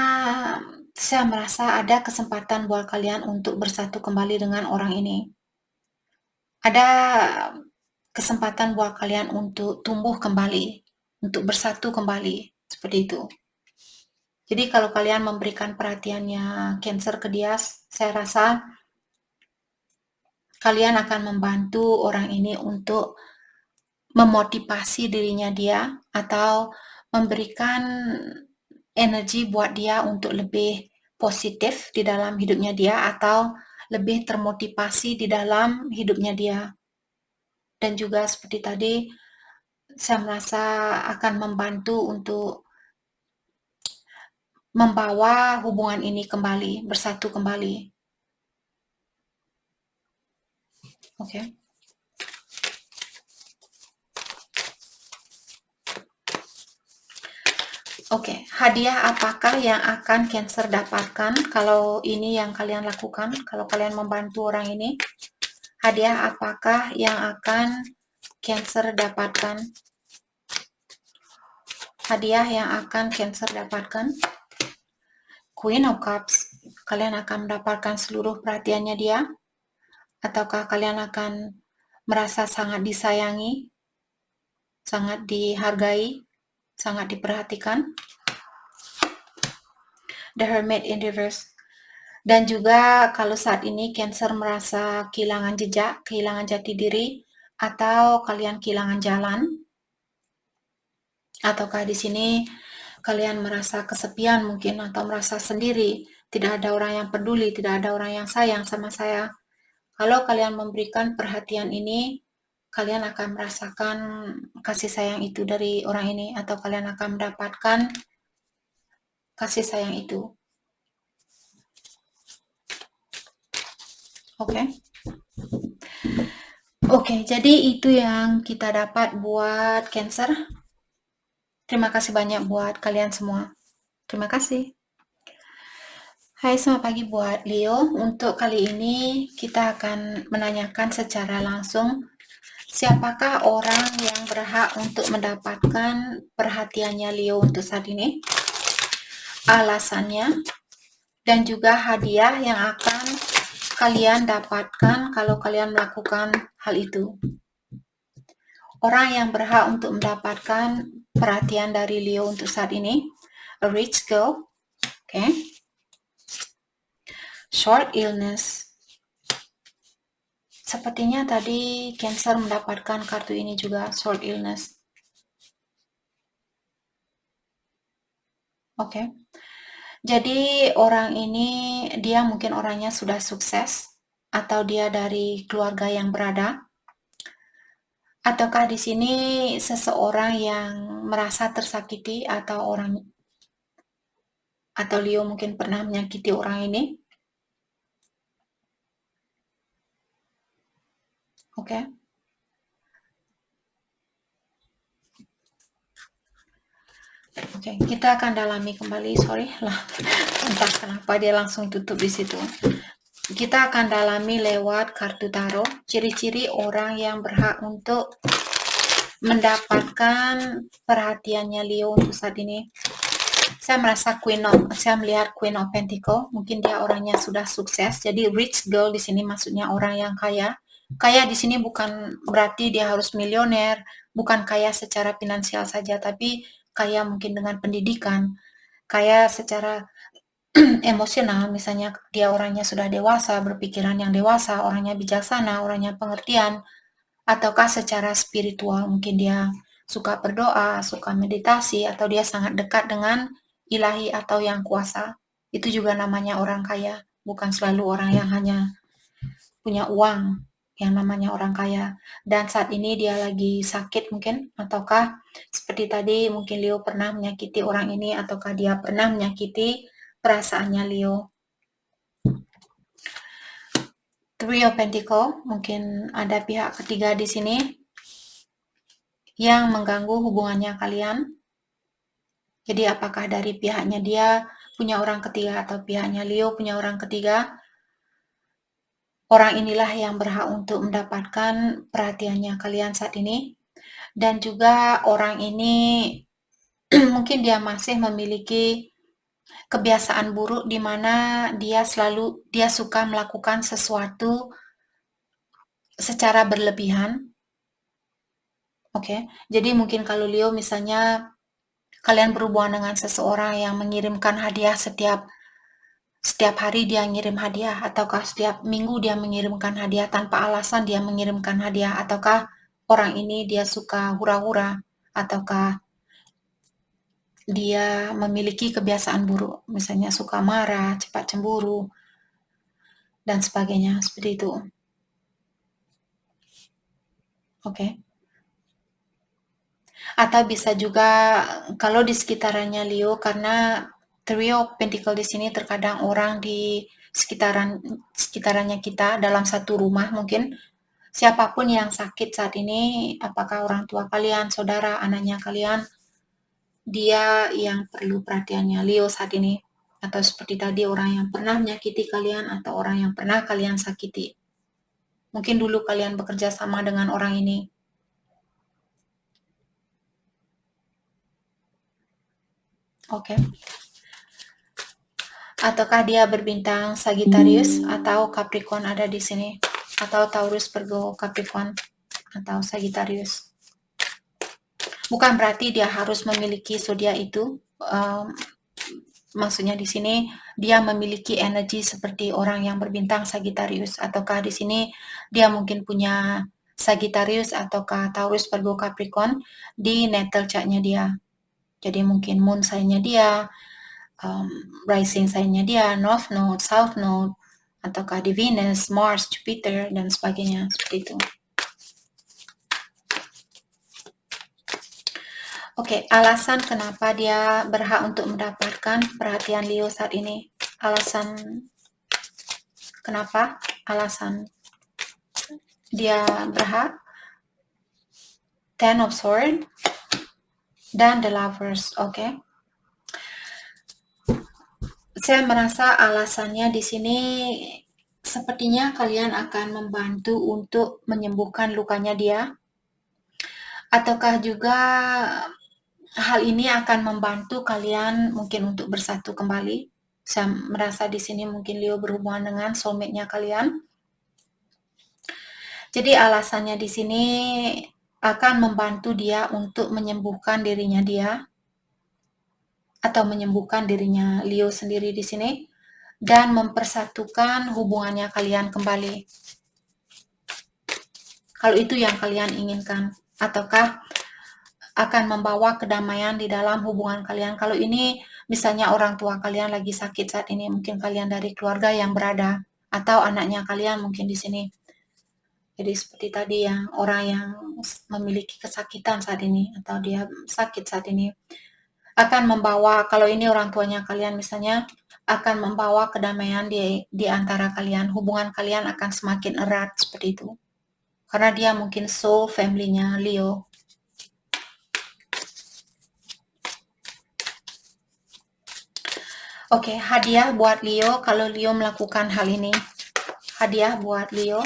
saya merasa ada kesempatan buat kalian untuk bersatu kembali dengan orang ini. Ada kesempatan buat kalian untuk tumbuh kembali, untuk bersatu kembali, seperti itu. Jadi kalau kalian memberikan perhatiannya Cancer ke dia, saya rasa kalian akan membantu orang ini untuk memotivasi dirinya dia, atau memberikan energi buat dia untuk lebih positif di dalam hidupnya dia, atau lebih termotivasi di dalam hidupnya dia. Dan juga seperti tadi, saya merasa akan membantu untuk membawa hubungan ini kembali, bersatu kembali. Oke. Oke, hadiah apakah yang akan Cancer dapatkan kalau ini yang kalian lakukan, kalau kalian membantu orang ini? Hadiah apakah yang akan Cancer dapatkan? Hadiah yang akan Cancer dapatkan? Queen of Cups, kalian akan mendapatkan seluruh perhatiannya dia? Ataukah kalian akan merasa sangat disayangi, sangat dihargai, sangat diperhatikan? The Hermit in reverse. Dan juga kalau saat ini Cancer merasa kehilangan jejak, kehilangan jati diri, atau kalian kehilangan jalan, ataukah di sini kalian merasa kesepian mungkin, atau merasa sendiri, tidak ada orang yang peduli, tidak ada orang yang sayang sama saya. Kalau kalian memberikan perhatian ini, kalian akan merasakan kasih sayang itu dari orang ini, atau kalian akan mendapatkan kasih sayang itu. Oke. Oke, jadi itu yang kita dapat buat Cancer. Terima kasih banyak buat kalian semua. Terima kasih. Hai, selamat pagi buat Leo. Untuk kali ini kita akan menanyakan secara langsung, siapakah orang yang berhak untuk mendapatkan perhatiannya Leo untuk saat ini, alasannya, dan juga hadiah yang akan kalian dapatkan kalau kalian melakukan hal itu. Orang yang berhak untuk mendapatkan perhatian dari Leo untuk saat ini, a rich girl, okay. Short illness. Sepertinya tadi Cancer mendapatkan kartu ini juga, short illness. Oke. Jadi orang ini, dia mungkin orangnya sudah sukses, atau dia dari keluarga yang berada, ataukah di sini seseorang yang merasa tersakiti, atau Leo mungkin pernah menyakiti orang ini. Oke. Oke, kita akan dalami kembali. Sorry lah, entah kenapa dia langsung tutup di situ. Kita akan dalami lewat kartu tarot ciri-ciri orang yang berhak untuk mendapatkan perhatiannya Leo untuk saat ini. Saya melihat Queen of Pentacle. Mungkin dia orangnya sudah sukses. Jadi rich girl di sini maksudnya orang yang kaya. Kaya di sini bukan berarti dia harus milioner, bukan kaya secara finansial saja, tapi kaya mungkin dengan pendidikan, kaya secara emosional. Misalnya dia orangnya sudah dewasa, berpikiran yang dewasa, orangnya bijaksana, orangnya pengertian, ataukah secara spiritual, mungkin dia suka berdoa, suka meditasi, atau dia sangat dekat dengan ilahi atau yang kuasa. Itu juga namanya orang kaya, bukan selalu orang yang hanya punya uang yang namanya orang kaya. Dan saat ini dia lagi sakit mungkin, ataukah seperti tadi mungkin Leo pernah menyakiti orang ini, ataukah dia pernah menyakiti perasaannya Leo. Three of Pentacle, mungkin ada pihak ketiga di sini yang mengganggu hubungannya kalian. Jadi apakah dari pihaknya dia punya orang ketiga atau pihaknya Leo punya orang ketiga? Orang inilah yang berhak untuk mendapatkan perhatiannya kalian saat ini. Dan juga orang ini mungkin dia masih memiliki kebiasaan buruk di mana dia suka melakukan sesuatu secara berlebihan. Oke. Jadi mungkin kalau Leo misalnya kalian berhubungan dengan seseorang yang mengirimkan hadiah setiap hari dia ngirim hadiah, ataukah setiap minggu dia mengirimkan hadiah tanpa alasan dia mengirimkan hadiah, ataukah orang ini dia suka hura-hura, ataukah dia memiliki kebiasaan buruk, misalnya suka marah, cepat cemburu, dan sebagainya, seperti itu. Oke. Atau bisa juga kalau di sekitarannya Leo, karena Three of Pentacle di sini terkadang orang di sekitarannya kita dalam satu rumah mungkin siapapun yang sakit saat ini, apakah orang tua kalian, saudara, anaknya kalian, dia yang perlu perhatiannya Leo saat ini. Atau seperti tadi orang yang pernah menyakiti kalian atau orang yang pernah kalian sakiti. Mungkin dulu kalian bekerja sama dengan orang ini. Oke. Ataukah dia berbintang Sagittarius atau Capricorn ada di sini, atau Taurus, Virgo, Capricorn atau Sagittarius. Bukan berarti dia harus memiliki zodiak itu. Maksudnya di sini dia memiliki energi seperti orang yang berbintang Sagittarius, ataukah di sini dia mungkin punya Sagittarius ataukah Taurus, Virgo, Capricorn di natal chart-nya dia. Jadi mungkin moon sign-nya dia, rising sign-nya dia, north node, south node, ataukah di Venus, Mars, Jupiter, dan sebagainya, seperti itu. Oke, alasan kenapa dia berhak untuk mendapatkan perhatian Leo saat ini. Alasan kenapa? Alasan dia berhak. Ten of Swords dan The Lovers, oke. Saya merasa alasannya di sini sepertinya kalian akan membantu untuk menyembuhkan lukanya dia, ataukah juga hal ini akan membantu kalian mungkin untuk bersatu kembali. Saya merasa di sini mungkin Leo berhubungan dengan soulmate-nya kalian. Jadi alasannya di sini akan membantu dia untuk menyembuhkan dirinya dia, atau menyembuhkan dirinya Leo sendiri di sini, dan mempersatukan hubungannya kalian kembali. Kalau itu yang kalian inginkan, ataukah akan membawa kedamaian di dalam hubungan kalian. Kalau ini misalnya orang tua kalian lagi sakit saat ini, mungkin kalian dari keluarga yang berada, atau anaknya kalian mungkin di sini. Jadi seperti tadi yang orang yang memiliki kesakitan saat ini, atau dia sakit saat ini, akan membawa, kalau ini orang tuanya kalian misalnya, akan membawa kedamaian di antara kalian. Hubungan kalian akan semakin erat seperti itu. Karena dia mungkin soul family-nya Leo. Oke, hadiah buat Leo kalau Leo melakukan hal ini. Hadiah buat Leo.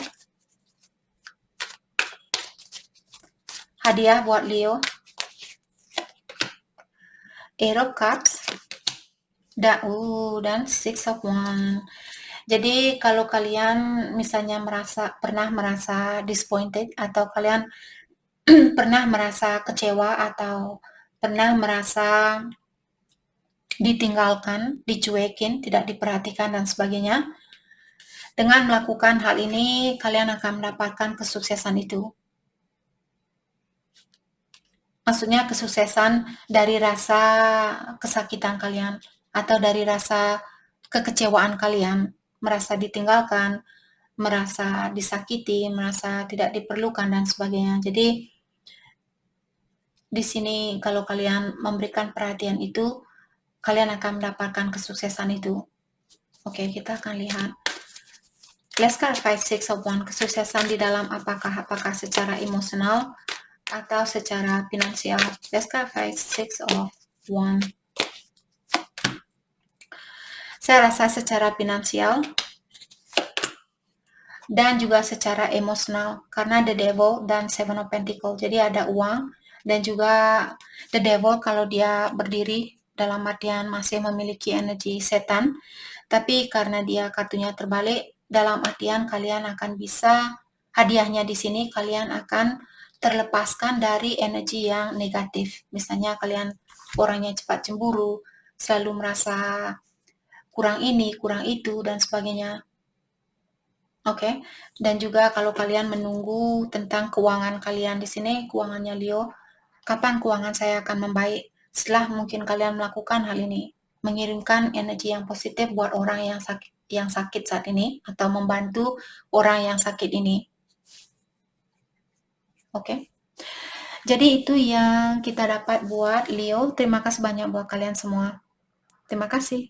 Hadiah buat Leo. Eight of Cups. Dan Six of Wands. Jadi kalau kalian misalnya pernah merasa disappointed, atau kalian pernah merasa kecewa, atau pernah merasa ditinggalkan, dicuekin, tidak diperhatikan dan sebagainya, dengan melakukan hal ini kalian akan mendapatkan kesuksesan itu. Maksudnya kesuksesan dari rasa kesakitan kalian, atau dari rasa kekecewaan kalian, merasa ditinggalkan, merasa disakiti, merasa tidak diperlukan dan sebagainya. Jadi di sini kalau kalian memberikan perhatian itu, kalian akan mendapatkan kesuksesan itu. Oke, kita akan lihat. Let's clarify Six of Wands. Kesuksesan di dalam apakah secara emosional atau secara finansial. Let's clarify Six of Wands. Saya rasa secara finansial dan juga secara emosional, karena The Devil dan Seven of Pentacles. Jadi ada uang, dan juga The Devil kalau dia berdiri dalam artian masih memiliki energi setan, tapi karena dia kartunya terbalik, dalam artian kalian akan bisa, hadiahnya di sini kalian akan terlepaskan dari energi yang negatif. Misalnya kalian orangnya cepat cemburu, selalu merasa kurang ini, kurang itu, dan sebagainya. Oke, dan juga kalau kalian menunggu tentang keuangan kalian di sini, keuangannya Leo, kapan keuangan saya akan membaik? Setelah mungkin kalian melakukan hal ini, mengirimkan energi yang positif buat orang yang sakit saat ini, atau membantu orang yang sakit ini. Oke. Jadi itu yang kita dapat buat Leo. Terima kasih banyak buat kalian semua. Terima kasih.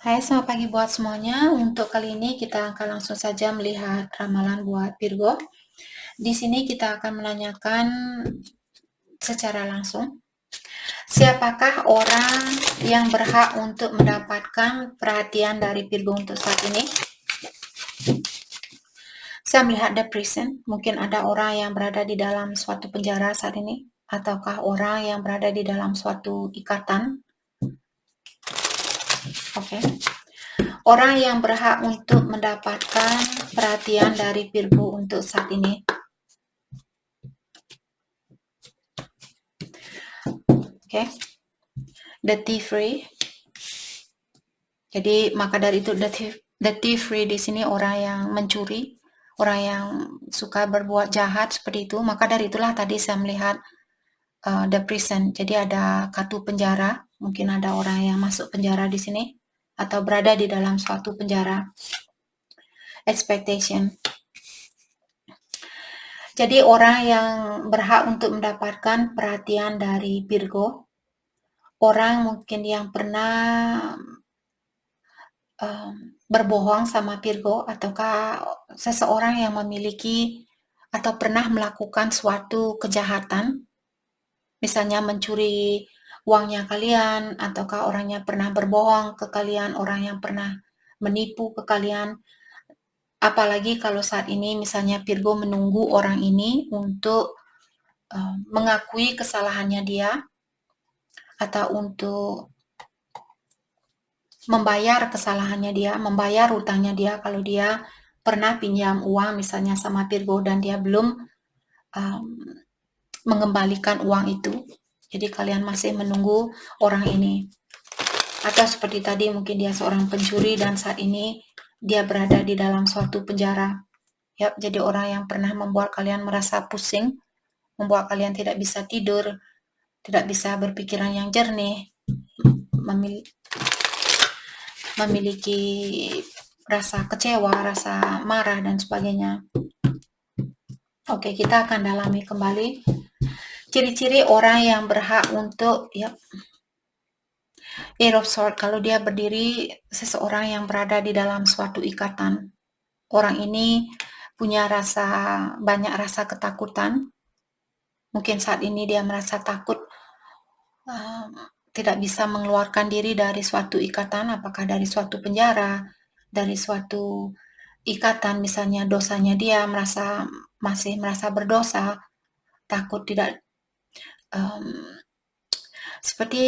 Hai, selamat pagi buat semuanya. Untuk kali ini kita akan langsung saja melihat ramalan buat Virgo. Di sini kita akan menanyakan secara langsung, siapakah orang yang berhak untuk mendapatkan perhatian dari Virgo untuk saat ini? Saya melihat the prison. Mungkin ada orang yang berada di dalam suatu penjara saat ini, ataukah orang yang berada di dalam suatu ikatan. Oke. Orang yang berhak untuk mendapatkan perhatian dari Virgo untuk saat ini. Oke. The thief. Jadi maka dari itu the thief di sini orang yang mencuri, orang yang suka berbuat jahat seperti itu. Maka dari itulah tadi saya melihat the prison. Jadi ada kartu penjara. Mungkin ada orang yang masuk penjara di sini, atau berada di dalam suatu penjara. Expectation. Jadi orang yang berhak untuk mendapatkan perhatian dari Virgo, orang mungkin yang pernah berbohong sama Virgo, ataukah seseorang yang memiliki atau pernah melakukan suatu kejahatan, misalnya mencuri uangnya kalian, ataukah orangnya pernah berbohong ke kalian, orang yang pernah menipu ke kalian. Apalagi kalau saat ini misalnya Virgo menunggu orang ini untuk mengakui kesalahannya dia, atau untuk membayar kesalahannya dia, membayar hutangnya dia. Kalau dia pernah pinjam uang misalnya sama Virgo dan dia belum mengembalikan uang itu, jadi kalian masih menunggu orang ini. Atau seperti tadi, mungkin dia seorang pencuri dan saat ini dia berada di dalam suatu penjara. Ya, jadi orang yang pernah membuat kalian merasa pusing, membuat kalian tidak bisa tidur, tidak bisa berpikiran yang jernih, memiliki rasa kecewa, rasa marah, dan sebagainya. Oke, kita akan dalami kembali ciri-ciri orang yang berhak untuk Eight of Swords. Kalau dia berdiri, seseorang yang berada di dalam suatu ikatan. Orang ini punya banyak rasa ketakutan. Mungkin saat ini dia merasa takut tidak bisa mengeluarkan diri dari suatu ikatan, apakah dari suatu penjara, dari suatu ikatan, misalnya dosanya dia masih merasa berdosa, takut tidak seperti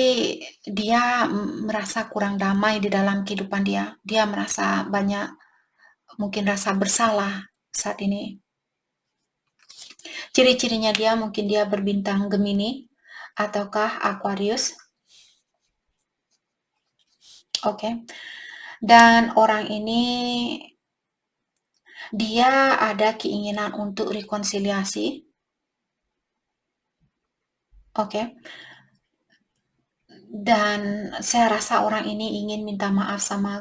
dia merasa kurang damai di dalam kehidupan dia. Dia merasa banyak mungkin rasa bersalah saat ini. Ciri-cirinya dia mungkin dia berbintang Gemini ataukah Aquarius. Oke. Dan orang ini dia ada keinginan untuk rekonsiliasi. Oke. Dan saya rasa orang ini ingin minta maaf sama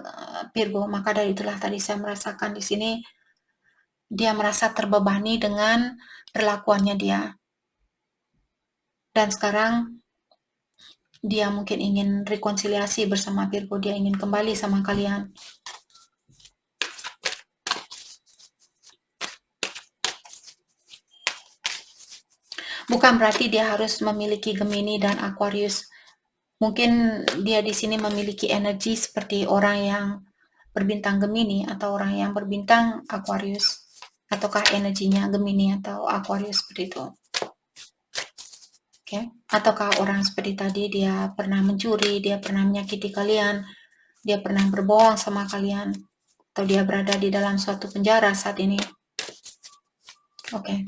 Virgo, maka dari itulah tadi saya merasakan di sini dia merasa terbebani dengan perlakuannya dia. Dan sekarang dia mungkin ingin rekonsiliasi bersama Virgo, dia ingin kembali sama kalian. Bukan berarti dia harus memiliki Gemini dan Aquarius. Mungkin dia di sini memiliki energi seperti orang yang berbintang Gemini atau orang yang berbintang Aquarius. Ataukah energinya Gemini atau Aquarius seperti itu. Oke. Ataukah orang seperti tadi dia pernah mencuri, dia pernah menyakiti kalian, dia pernah berbohong sama kalian, atau dia berada di dalam suatu penjara saat ini. Oke.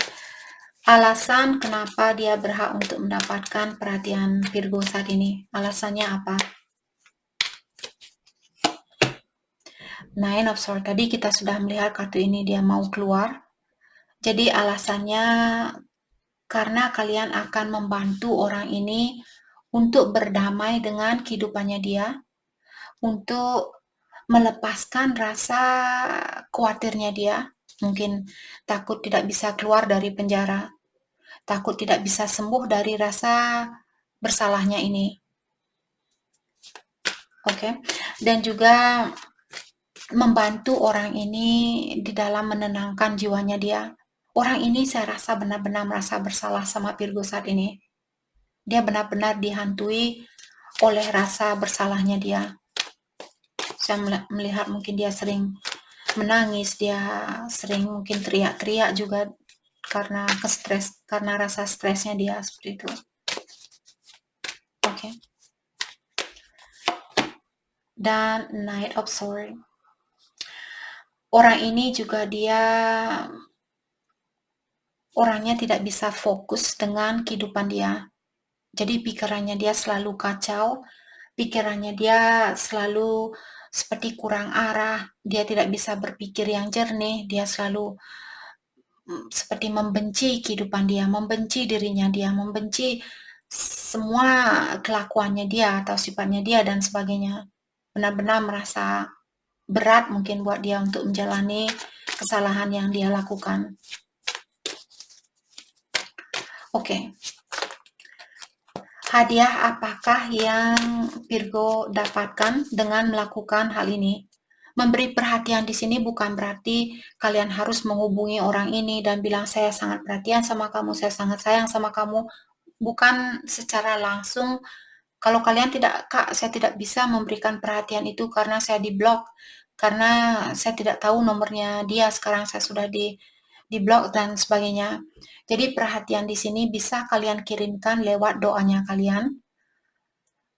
Alasan kenapa dia berhak untuk mendapatkan perhatian Virgo saat ini? Alasannya apa? Nine of Swords. Tadi kita sudah melihat kartu ini dia mau keluar. Jadi alasannya karena kalian akan membantu orang ini untuk berdamai dengan kehidupannya dia, untuk melepaskan rasa khawatirnya dia, mungkin takut tidak bisa keluar dari penjara, takut tidak bisa sembuh dari rasa bersalahnya ini. Oke. Dan juga membantu orang ini di dalam menenangkan jiwanya dia. Orang ini saya rasa benar-benar merasa bersalah sama Virgo saat ini. Dia benar-benar dihantui oleh rasa bersalahnya dia. Saya melihat mungkin dia sering menangis, dia sering mungkin teriak-teriak juga karena karena rasa stresnya dia seperti itu. Oke. Dan Knight of Swords. Orang ini juga dia orangnya tidak bisa fokus dengan kehidupan dia. Jadi pikirannya dia selalu kacau, pikirannya dia selalu seperti kurang arah, dia tidak bisa berpikir yang jernih, dia selalu seperti membenci kehidupan dia, membenci dirinya dia, membenci semua kelakuannya dia atau sifatnya dia dan sebagainya. Benar-benar merasa berat mungkin buat dia untuk menjalani kesalahan yang dia lakukan. Oke. Hadiah apakah yang Virgo dapatkan dengan melakukan hal ini? Memberi perhatian di sini bukan berarti kalian harus menghubungi orang ini dan bilang saya sangat perhatian sama kamu, saya sangat sayang sama kamu. Bukan secara langsung. Kalau kalian tidak, Kak, saya tidak bisa memberikan perhatian itu karena saya diblok, karena saya tidak tahu nomornya dia, sekarang saya sudah di blok dan sebagainya. Jadi perhatian di sini bisa kalian kirimkan lewat doanya kalian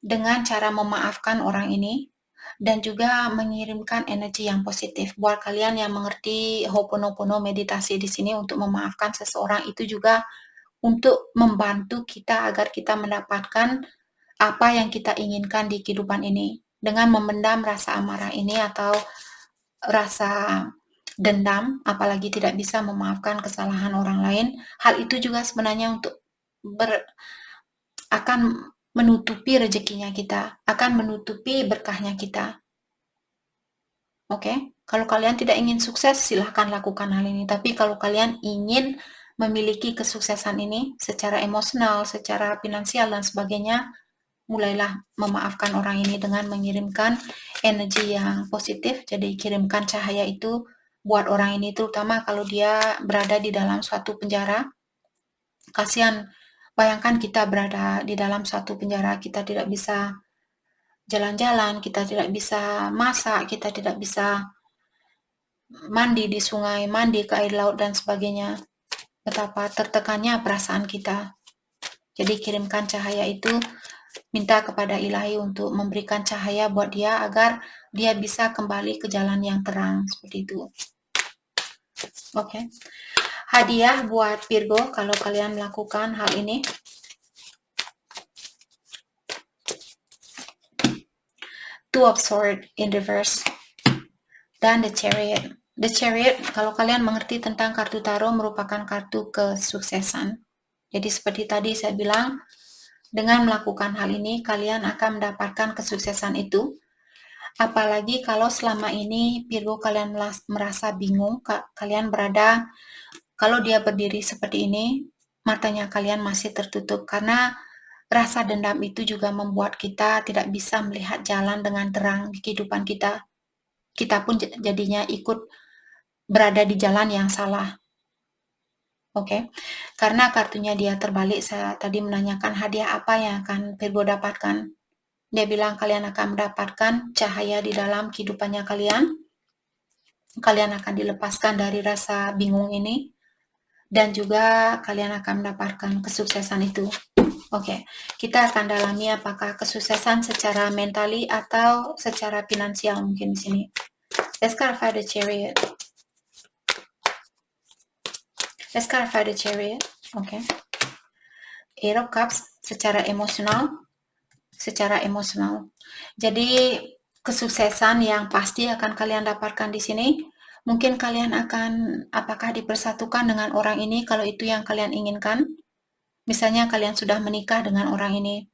dengan cara memaafkan orang ini dan juga mengirimkan energi yang positif. Buat kalian yang mengerti Ho'oponopono meditasi di sini untuk memaafkan seseorang itu juga untuk membantu kita agar kita mendapatkan apa yang kita inginkan di kehidupan ini dengan memendam rasa amarah ini atau rasa dendam, apalagi tidak bisa memaafkan kesalahan orang lain. Hal itu juga sebenarnya untuk akan menutupi rezekinya kita, akan menutupi berkahnya kita. Oke, kalau kalian tidak ingin sukses, silahkan lakukan hal ini. Tapi kalau kalian ingin memiliki kesuksesan ini secara emosional, secara finansial dan sebagainya, mulailah memaafkan orang ini dengan mengirimkan energi yang positif. Jadi kirimkan cahaya itu buat orang ini, terutama kalau dia berada di dalam suatu penjara. Kasihan Bayangkan kita berada di dalam suatu penjara, kita tidak bisa jalan-jalan, kita tidak bisa masak, kita tidak bisa mandi di sungai, mandi ke air laut dan sebagainya. Betapa tertekannya perasaan kita. Jadi kirimkan cahaya itu, minta kepada Ilahi untuk memberikan cahaya buat dia agar dia bisa kembali ke jalan yang terang, seperti itu. Oke. Hadiah buat Virgo kalau kalian melakukan hal ini. Two of Swords in reverse dan The Chariot. The Chariot, kalau kalian mengerti tentang kartu tarot, merupakan kartu kesuksesan. Jadi seperti tadi saya bilang, dengan melakukan hal ini kalian akan mendapatkan kesuksesan itu. Apalagi kalau selama ini Virgo kalian merasa bingung, kalian berada, kalau dia berdiri seperti ini, matanya kalian masih tertutup karena rasa dendam itu juga membuat kita tidak bisa melihat jalan dengan terang di kehidupan kita. Kita pun jadinya ikut berada di jalan yang salah. Oke. Karena kartunya dia terbalik, saya tadi menanyakan hadiah apa yang akan Virgo dapatkan. Dia bilang kalian akan mendapatkan cahaya di dalam kehidupannya kalian. Kalian akan dilepaskan dari rasa bingung ini. Dan juga kalian akan mendapatkan kesuksesan itu. Oke, kita akan dalami apakah kesuksesan secara mentali atau secara finansial mungkin di sini. Let's clarify the Chariot. Let's clarify the Chariot. Oke. Eight of Cups secara emosional. Jadi kesuksesan yang pasti akan kalian dapatkan di sini. Mungkin kalian akan apakah dipersatukan dengan orang ini kalau itu yang kalian inginkan. Misalnya kalian sudah menikah dengan orang ini.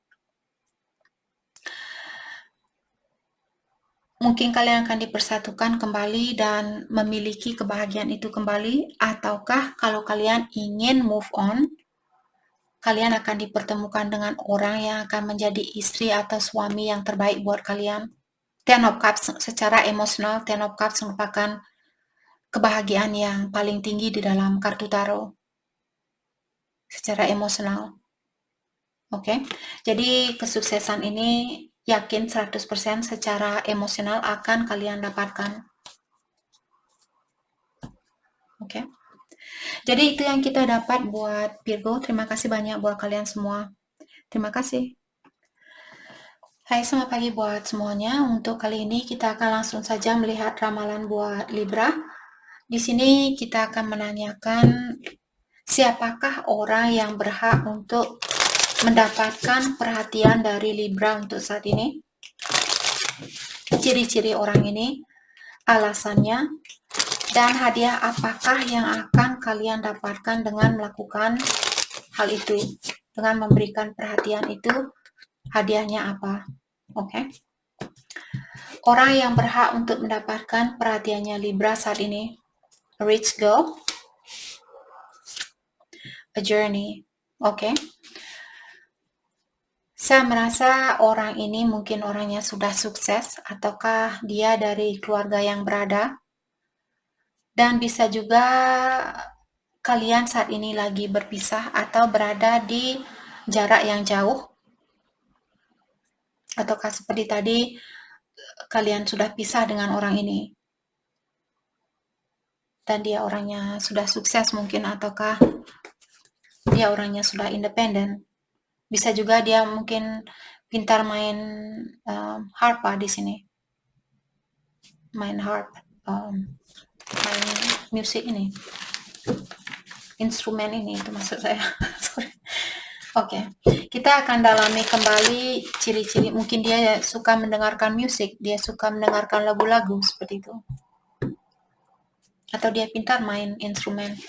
Mungkin kalian akan dipersatukan kembali dan memiliki kebahagiaan itu kembali. Ataukah kalau kalian ingin move on, kalian akan dipertemukan dengan orang yang akan menjadi istri atau suami yang terbaik buat kalian. Ten of Cups secara emosional, Ten of Cups merupakan kebahagiaan yang paling tinggi di dalam kartu tarot. Secara emosional. Oke. Jadi kesuksesan ini yakin 100% secara emosional akan kalian dapatkan. Oke. Jadi itu yang kita dapat buat Virgo. Terima kasih banyak buat kalian semua. Terima kasih. Hai, selamat pagi buat semuanya. Untuk kali ini kita akan langsung saja melihat ramalan buat Libra. Di sini kita akan menanyakan siapakah orang yang berhak untuk mendapatkan perhatian dari Libra untuk saat ini. Ciri-ciri orang ini, alasannya, dan hadiah apakah yang akan kalian dapatkan dengan melakukan hal itu. Dengan memberikan perhatian itu, hadiahnya apa? Oke. Orang yang berhak untuk mendapatkan perhatiannya Libra saat ini. A rich girl. A journey. Oke. Saya merasa orang ini mungkin orangnya sudah sukses, ataukah dia dari keluarga yang berada. Dan bisa juga kalian saat ini lagi berpisah atau berada di jarak yang jauh. Ataukah seperti tadi, kalian sudah pisah dengan orang ini. Dan dia orangnya sudah sukses mungkin, ataukah dia orangnya sudah independen. Bisa juga dia mungkin pintar main harpa di sini. Main harp. Main musik ini. Instrumen ini, itu maksud saya. Sorry. Oke, kita akan dalami kembali ciri-ciri. Mungkin dia suka mendengarkan musik, dia suka mendengarkan lagu-lagu seperti itu. Atau dia pintar main instrumen.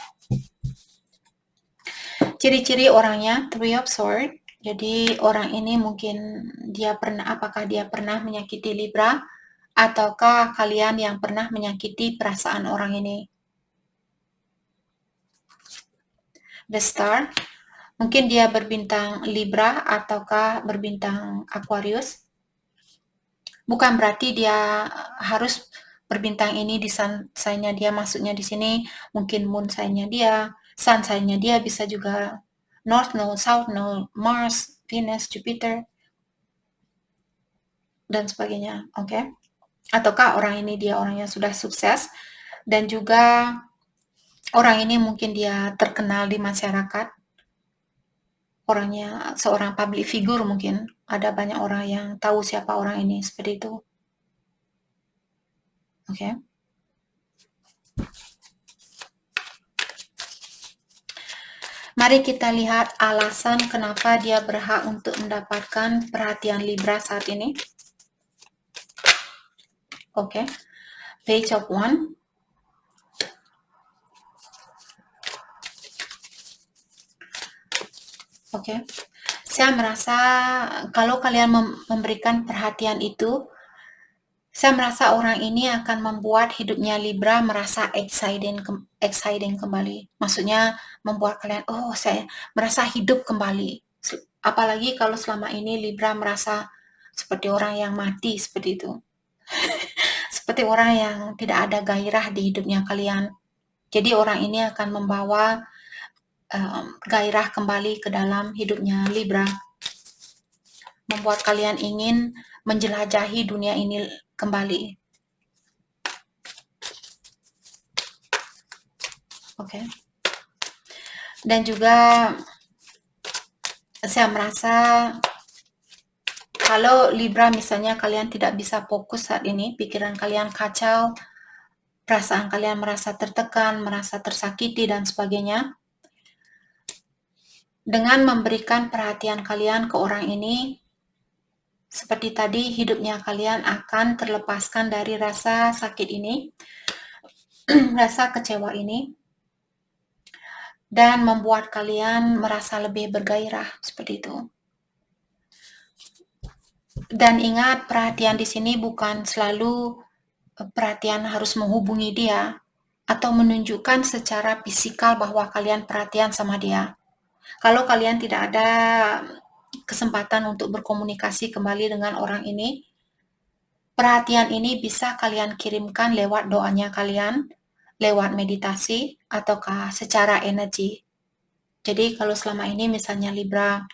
Ciri-ciri orangnya, Three of Swords. Jadi orang ini mungkin apakah dia pernah menyakiti Libra, ataukah kalian yang pernah menyakiti perasaan orang ini. The Star. Mungkin dia berbintang Libra ataukah berbintang Aquarius. Bukan berarti dia harus berbintang ini di sun sign-nya dia, maksudnya di sini mungkin moon sign-nya dia, sun sign-nya dia bisa juga North Node, South Node, Mars, Venus, Jupiter, dan sebagainya. Oke. Ataukah orang ini dia orang yang sudah sukses, dan juga orang ini mungkin dia terkenal di masyarakat, orangnya seorang public figure, mungkin ada banyak orang yang tahu siapa orang ini, seperti itu. Oke. Mari kita lihat alasan kenapa dia berhak untuk mendapatkan perhatian Libra saat ini. Oke. Page of One. Oke. Saya merasa kalau kalian memberikan perhatian itu, saya merasa orang ini akan membuat hidupnya Libra merasa exciting kembali. Maksudnya membuat kalian, oh saya merasa hidup kembali. Apalagi kalau selama ini Libra merasa seperti orang yang mati, seperti itu. Seperti orang yang tidak ada gairah di hidupnya kalian. Jadi orang ini akan membawa gairah kembali ke dalam hidupnya Libra. Membuat kalian ingin menjelajahi dunia ini kembali. Oke. Dan juga saya merasa kalau Libra misalnya kalian tidak bisa fokus saat ini, pikiran kalian kacau, perasaan kalian merasa tertekan, merasa tersakiti, dan sebagainya, dengan memberikan perhatian kalian ke orang ini, seperti tadi, hidupnya kalian akan terlepaskan dari rasa sakit ini, rasa kecewa ini, dan membuat kalian merasa lebih bergairah, seperti itu. Dan ingat, perhatian di sini bukan selalu perhatian harus menghubungi dia atau menunjukkan secara fisikal bahwa kalian perhatian sama dia. Kalau kalian tidak ada kesempatan untuk berkomunikasi kembali dengan orang ini, perhatian ini bisa kalian kirimkan lewat doanya kalian, lewat meditasi, ataukah secara energi. Jadi kalau selama ini misalnya Libra,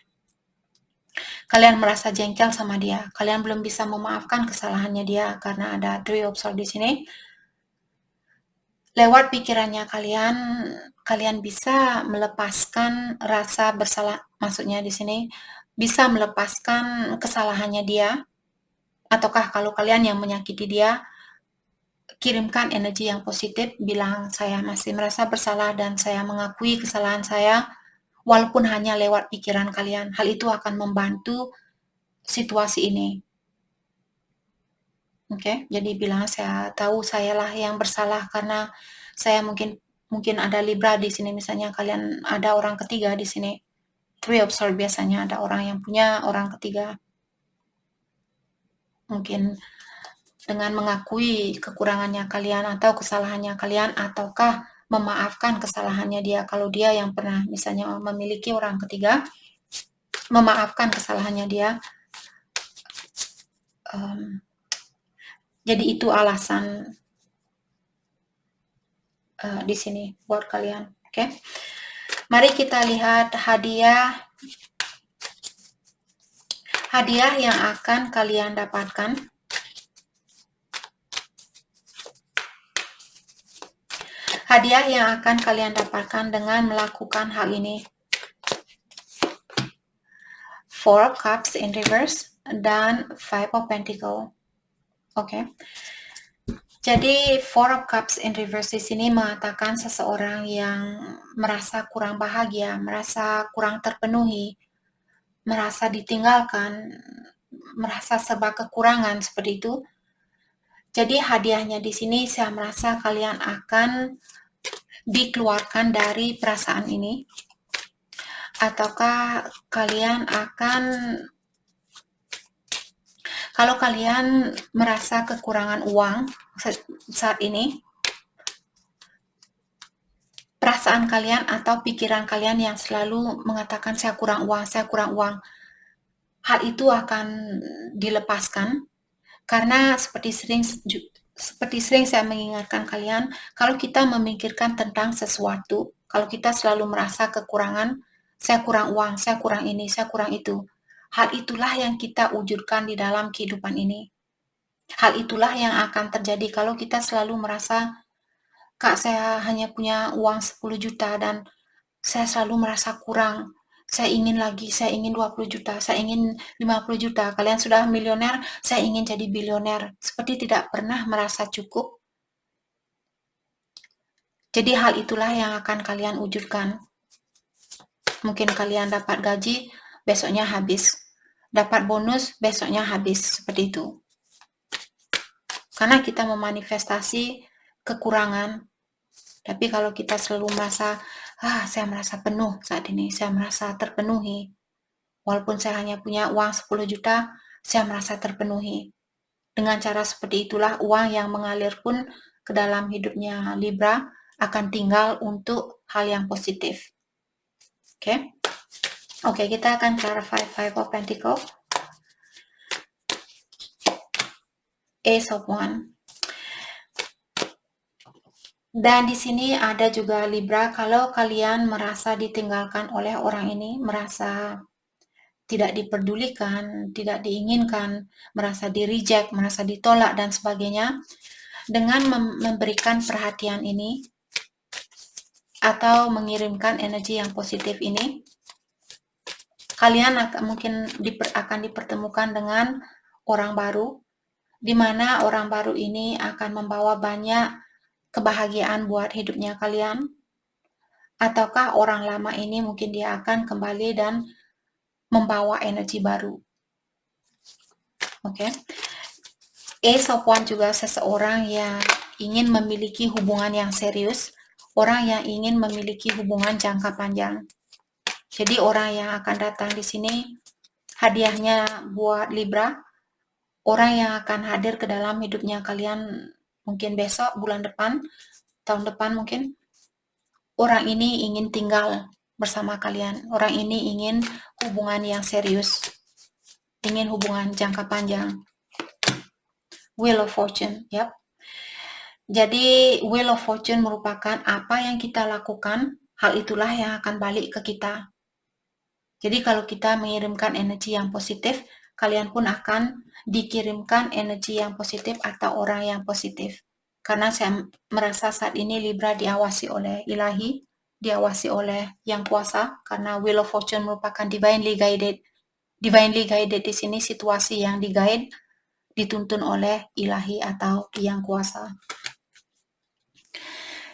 kalian merasa jengkel sama dia, kalian belum bisa memaafkan kesalahannya dia karena ada Three of Swords di sini, lewat pikirannya kalian bisa melepaskan rasa bersalah, maksudnya di sini bisa melepaskan kesalahannya dia, ataukah kalau kalian yang menyakiti dia, kirimkan energi yang positif, bilang saya masih merasa bersalah dan saya mengakui kesalahan saya, walaupun hanya lewat pikiran kalian. Hal itu akan membantu situasi ini. Oke, jadi bilang saya tahu sayalah yang bersalah karena saya mungkin ada Libra di sini, misalnya kalian ada orang ketiga di sini. Three of Swords biasanya ada orang yang punya orang ketiga. Mungkin dengan mengakui kekurangannya kalian atau kesalahannya kalian, ataukah memaafkan kesalahannya dia. Kalau dia yang pernah misalnya memiliki orang ketiga, memaafkan kesalahannya dia. Jadi itu alasan di sini buat kalian. Oke. Mari kita lihat hadiah yang akan kalian dapatkan. Hadiah yang akan kalian dapatkan dengan melakukan hal ini. Four of Cups in reverse dan Five of Pentacles. Oke. Jadi Four of Cups in reverse di sini mengatakan seseorang yang merasa kurang bahagia, merasa kurang terpenuhi, merasa ditinggalkan, merasa serba kekurangan, seperti itu. Jadi hadiahnya di sini saya merasa kalian akan dikeluarkan dari perasaan ini, ataukah kalian akan, kalau kalian merasa kekurangan uang saat ini, perasaan kalian atau pikiran kalian yang selalu mengatakan saya kurang uang, hal itu akan dilepaskan, karena seperti sering saya mengingatkan kalian, kalau kita memikirkan tentang sesuatu, kalau kita selalu merasa kekurangan, saya kurang uang, saya kurang ini, saya kurang itu. Hal itulah yang kita wujudkan di dalam kehidupan ini. Hal itulah yang akan terjadi kalau kita selalu merasa, Kak, saya hanya punya uang 10 juta dan saya selalu merasa kurang. Saya ingin lagi, saya ingin 20 juta, saya ingin 50 juta. Kalian sudah milioner, saya ingin jadi bilioner. Seperti tidak pernah merasa cukup. Jadi hal itulah yang akan kalian wujudkan. Mungkin kalian dapat gaji, besoknya habis. Dapat bonus, besoknya habis. Seperti itu. Karena kita memanifestasi kekurangan. Tapi kalau kita selalu merasa, saya merasa penuh saat ini, saya merasa terpenuhi. Walaupun saya hanya punya uang 10 juta, saya merasa terpenuhi. Dengan cara seperti itulah uang yang mengalir pun ke dalam hidupnya Libra akan tinggal untuk hal yang positif. Oke? Oke, kita akan clarify Five of Pentacles. Ace of Wands. Dan di sini ada juga Libra, kalau kalian merasa ditinggalkan oleh orang ini, merasa tidak diperdulikan, tidak diinginkan, merasa di-reject, merasa ditolak, dan sebagainya, dengan memberikan perhatian ini, atau mengirimkan energi yang positif ini, kalian akan dipertemukan dengan orang baru, di mana orang baru ini akan membawa banyak kebahagiaan buat hidupnya kalian, ataukah orang lama ini mungkin dia akan kembali dan membawa energi baru. Oke. Ace of Wands juga seseorang yang ingin memiliki hubungan yang serius, orang yang ingin memiliki hubungan jangka panjang. Jadi orang yang akan datang di sini, hadiahnya buat Libra, orang yang akan hadir ke dalam hidupnya kalian mungkin besok, bulan depan, tahun depan mungkin. Orang ini ingin tinggal bersama kalian. Orang ini ingin hubungan yang serius. Ingin hubungan jangka panjang. Wheel of Fortune, yep. Jadi Wheel of Fortune merupakan apa yang kita lakukan, hal itulah yang akan balik ke kita. Jadi kalau kita mengirimkan energi yang positif, kalian pun akan dikirimkan energi yang positif atau orang yang positif. Karena saya merasa saat ini Libra diawasi oleh ilahi, diawasi oleh yang kuasa, karena Wheel of Fortune merupakan divinely guided. Divinely guided di sini situasi yang di-guide, dituntun oleh ilahi atau yang kuasa.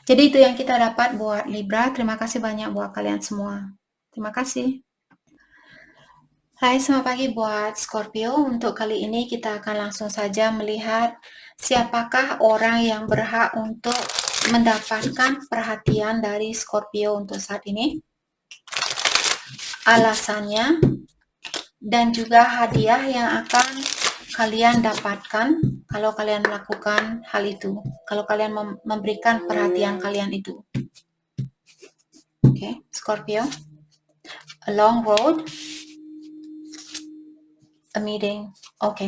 Jadi itu yang kita dapat buat Libra. Terima kasih banyak buat kalian semua. Terima kasih. Hai, selamat pagi buat Scorpio. Untuk kali ini kita akan langsung saja melihat siapakah orang yang berhak untuk mendapatkan perhatian dari Scorpio untuk saat ini, alasannya, dan juga hadiah yang akan kalian dapatkan kalau kalian melakukan hal itu, kalau kalian memberikan perhatian kalian itu. Oke, Scorpio. A long road, a meeting. Oke.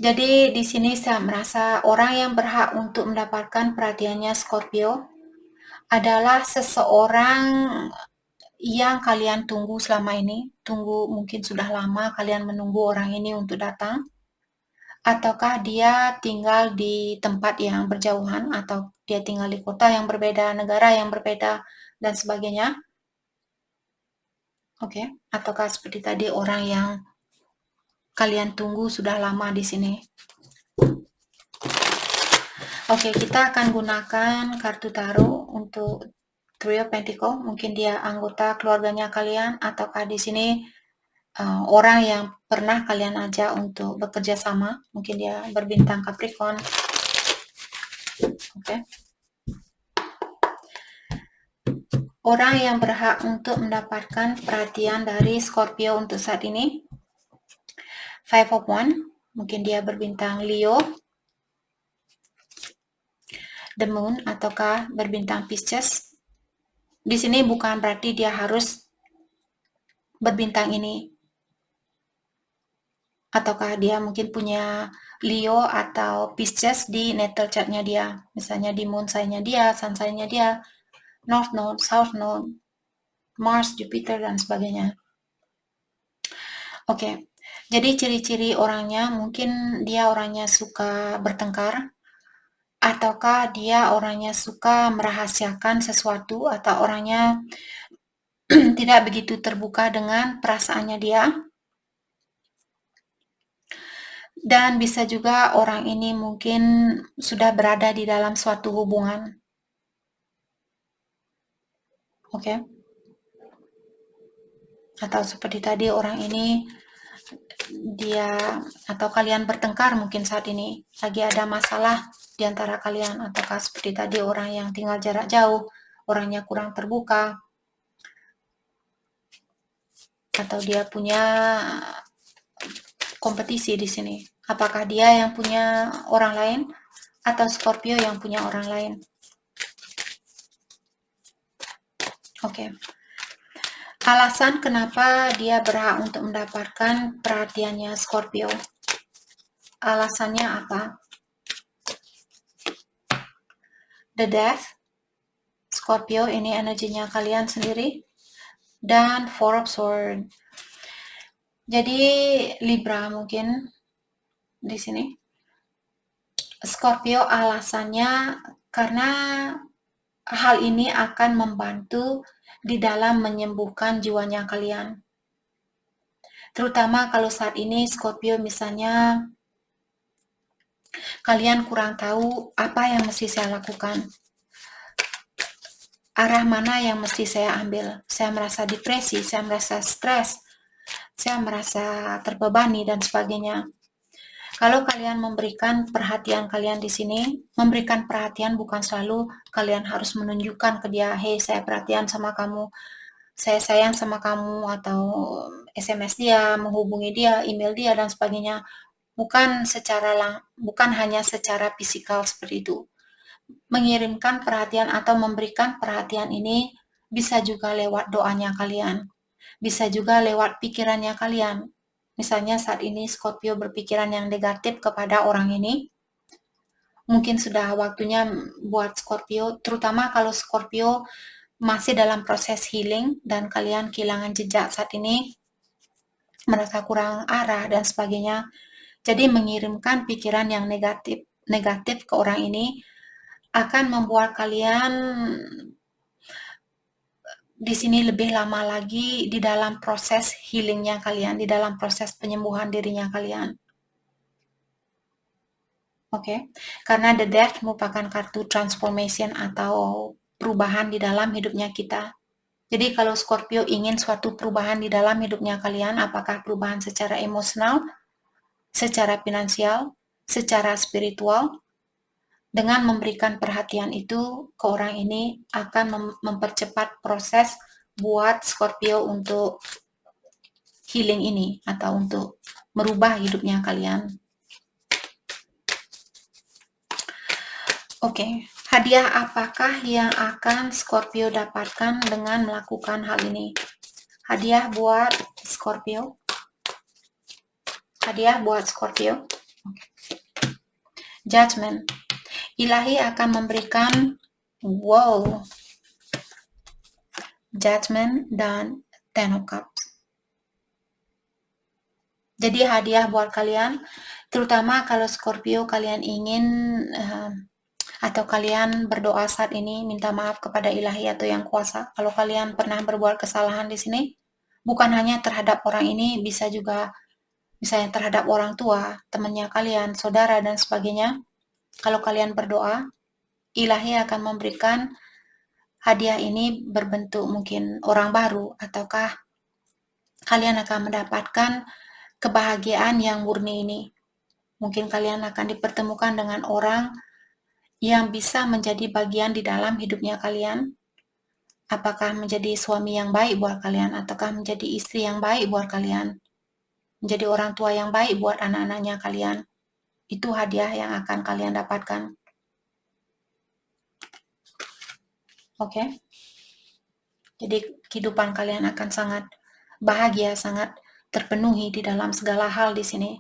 Jadi di sini saya merasa orang yang berhak untuk mendapatkan perhatiannya Scorpio adalah seseorang yang kalian tunggu selama ini. Tunggu, mungkin sudah lama kalian menunggu orang ini untuk datang. Ataukah dia tinggal di tempat yang berjauhan, atau dia tinggal di kota yang berbeda, negara yang berbeda, dan sebagainya. Oke. Ataukah seperti tadi orang yang kalian tunggu sudah lama di sini. Oke, kita akan gunakan kartu tarot untuk Three of Pentacles. Mungkin dia anggota keluarganya kalian, ataukah di sini orang yang pernah kalian ajak untuk bekerja sama. Mungkin dia berbintang Capricorn. Oke. Orang yang berhak untuk mendapatkan perhatian dari Scorpio untuk saat ini, Five of Wands. Mungkin dia berbintang Leo, The Moon, ataukah berbintang Pisces. Di sini bukan berarti dia harus berbintang ini, ataukah dia mungkin punya Leo atau Pisces di natal chartnya dia, misalnya di moon sign-nya dia, sun sign-nya dia, north node, south node, Mars, Jupiter, dan sebagainya. Oke, jadi ciri-ciri orangnya mungkin dia orangnya suka bertengkar, ataukah dia orangnya suka merahasiakan sesuatu, atau orangnya tidak begitu terbuka dengan perasaannya dia. Dan bisa juga orang ini mungkin sudah berada di dalam suatu hubungan. Oke. Atau seperti tadi orang ini dia atau kalian bertengkar mungkin saat ini lagi ada masalah di antara kalian, ataukah seperti tadi orang yang tinggal jarak jauh, orangnya kurang terbuka, atau dia punya kompetisi di sini. Apakah dia yang punya orang lain atau Scorpio yang punya orang lain? Oke. Alasan kenapa dia berhak untuk mendapatkan perhatiannya Scorpio. Alasannya apa? The Death, Scorpio ini energinya kalian sendiri, dan Four of Swords. Jadi Libra mungkin di sini. Scorpio alasannya karena hal ini akan membantu di dalam menyembuhkan jiwanya kalian. Terutama kalau saat ini Scorpio misalnya kalian kurang tahu apa yang mesti saya lakukan. Arah mana yang mesti saya ambil. Saya merasa depresi, saya merasa stres, saya merasa terbebani dan sebagainya. Kalau kalian memberikan perhatian kalian di sini, memberikan perhatian bukan selalu kalian harus menunjukkan ke dia, "Hey, saya perhatian sama kamu, saya sayang sama kamu," atau SMS dia, menghubungi dia, email dia, dan sebagainya. Bukan hanya secara fisikal seperti itu. Mengirimkan perhatian atau memberikan perhatian ini bisa juga lewat doanya kalian, bisa juga lewat pikirannya kalian. Misalnya saat ini Scorpio berpikiran yang negatif kepada orang ini, mungkin sudah waktunya buat Scorpio, terutama kalau Scorpio masih dalam proses healing dan kalian kehilangan jejak saat ini, merasa kurang arah dan sebagainya. Jadi mengirimkan pikiran yang negatif ke orang ini akan membuat kalian di sini lebih lama lagi di dalam proses healingnya kalian, di dalam proses penyembuhan dirinya kalian. Oke, karena The Death merupakan kartu transformation atau perubahan di dalam hidupnya kita. Jadi kalau Scorpio ingin suatu perubahan di dalam hidupnya kalian, apakah perubahan secara emosional, secara finansial, secara spiritual, dengan memberikan perhatian itu ke orang ini akan mempercepat proses buat Scorpio untuk healing ini atau untuk merubah hidupnya kalian. Oke, hadiah apakah yang akan Scorpio dapatkan dengan melakukan hal ini? Hadiah buat Scorpio. Hadiah buat Scorpio. Okay. Judgment. Ilahi akan memberikan Judgment dan Ten of Cups. Jadi hadiah buat kalian, terutama kalau Scorpio kalian ingin atau kalian berdoa saat ini minta maaf kepada Ilahi atau Yang Kuasa. Kalau kalian pernah berbuat kesalahan di sini, bukan hanya terhadap orang ini, bisa juga misalnya terhadap orang tua, temannya kalian, saudara, dan sebagainya. Kalau kalian berdoa, Ilahi akan memberikan hadiah ini berbentuk mungkin orang baru, ataukah kalian akan mendapatkan kebahagiaan yang murni ini. Mungkin kalian akan dipertemukan dengan orang yang bisa menjadi bagian di dalam hidupnya kalian. Apakah menjadi suami yang baik buat kalian, ataukah menjadi istri yang baik buat kalian, menjadi orang tua yang baik buat anak-anaknya kalian. Itu hadiah yang akan kalian dapatkan. Oke? Jadi kehidupan kalian akan sangat bahagia, sangat terpenuhi di dalam segala hal di sini.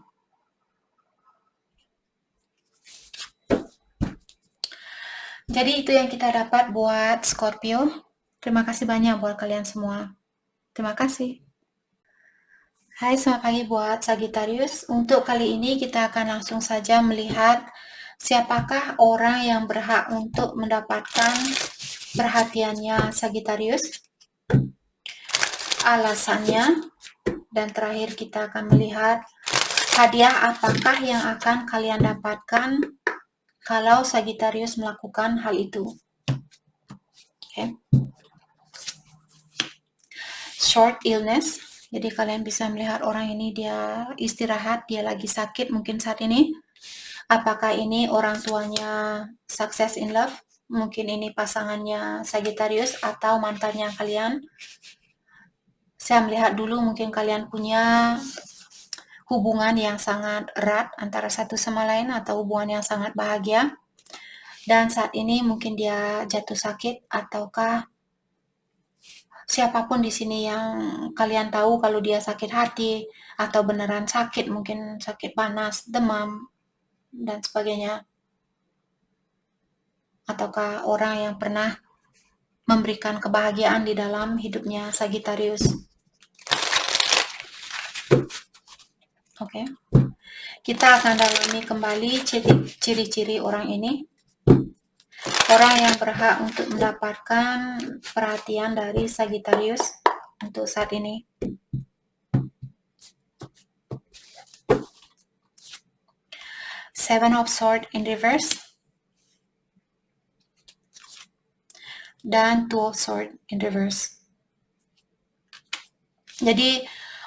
Jadi itu yang kita dapat buat Scorpio. Terima kasih banyak buat kalian semua. Terima kasih. Hai, selamat pagi buat Sagittarius. Untuk kali ini kita akan langsung saja melihat siapakah orang yang berhak untuk mendapatkan perhatiannya Sagittarius, alasannya, dan terakhir kita akan melihat hadiah apakah yang akan kalian dapatkan kalau Sagittarius melakukan hal itu. Okay. Short illness, jadi kalian bisa melihat orang ini dia istirahat, dia lagi sakit mungkin saat ini. Apakah ini orang tuanya success in love? Mungkin ini pasangannya Sagittarius atau mantannya kalian. Saya melihat dulu mungkin kalian punya hubungan yang sangat erat antara satu sama lain atau hubungan yang sangat bahagia. Dan saat ini mungkin dia jatuh sakit ataukah siapapun di sini yang kalian tahu kalau dia sakit hati atau beneran sakit, mungkin sakit panas, demam, dan sebagainya. Ataukah orang yang pernah memberikan kebahagiaan di dalam hidupnya Sagittarius. Oke. Kita akan dalami kembali ciri-ciri orang ini. Orang yang berhak untuk mendapatkan perhatian dari Sagittarius untuk saat ini. Seven of Swords in reverse dan Two of Swords in reverse. Jadi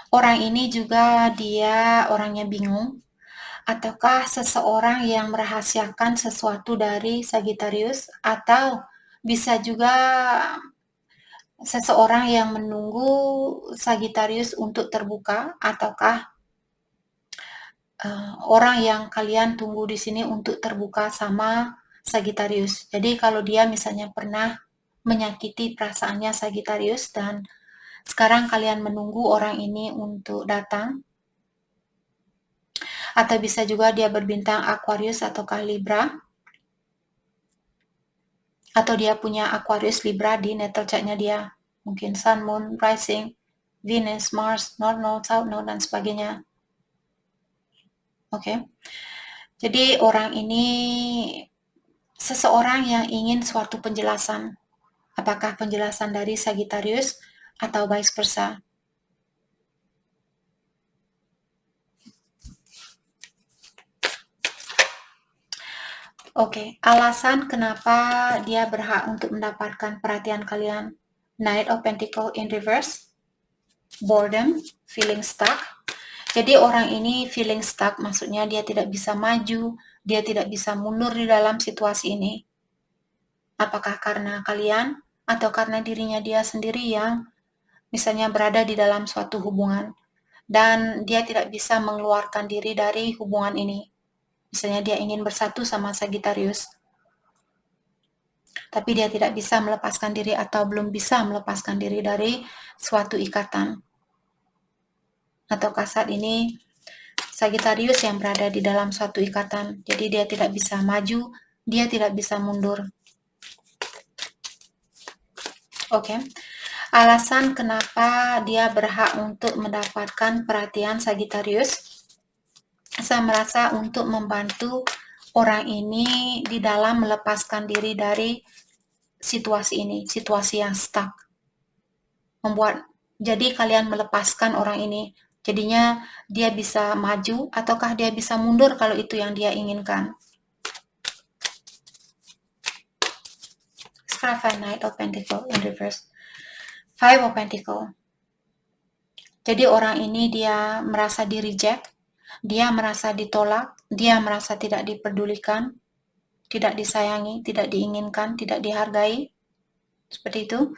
orang ini juga dia orangnya bingung, ataukah seseorang yang merahasiakan sesuatu dari Sagittarius, atau bisa juga seseorang yang menunggu Sagittarius untuk terbuka, ataukah orang yang kalian tunggu di sini untuk terbuka sama Sagittarius. Jadi kalau dia misalnya pernah menyakiti perasaannya Sagittarius dan sekarang kalian menunggu orang ini untuk datang, atau bisa juga dia berbintang Aquarius ataukah Libra, atau dia punya Aquarius Libra di natal chart-nya dia, mungkin Sun, Moon, Rising, Venus, Mars, North Node, South Node, dan sebagainya. Oke. Jadi orang ini seseorang yang ingin suatu penjelasan, apakah penjelasan dari Sagittarius atau vice versa. Oke, alasan kenapa dia berhak untuk mendapatkan perhatian kalian. Knight of Pentacles in reverse, boredom, feeling stuck. Jadi orang ini feeling stuck, maksudnya dia tidak bisa maju, dia tidak bisa mundur di dalam situasi ini. Apakah karena kalian atau karena dirinya dia sendiri yang misalnya berada di dalam suatu hubungan dan dia tidak bisa mengeluarkan diri dari hubungan ini. Misalnya dia ingin bersatu sama Sagittarius, tapi dia tidak bisa melepaskan diri atau belum bisa melepaskan diri dari suatu ikatan. Ataukah saat ini Sagittarius yang berada di dalam suatu ikatan, jadi dia tidak bisa maju, dia tidak bisa mundur. Oke. Alasan kenapa dia berhak untuk mendapatkan perhatian Sagittarius, saya merasa untuk membantu orang ini di dalam melepaskan diri dari situasi ini, situasi yang stuck. Jadi kalian melepaskan orang ini, jadinya dia bisa maju ataukah dia bisa mundur kalau itu yang dia inginkan. Knight of Pentacles in reverse, Five of Pentacles. Jadi orang ini dia merasa di reject, dia merasa ditolak, dia merasa tidak dipedulikan, tidak disayangi, tidak diinginkan, tidak dihargai, seperti itu.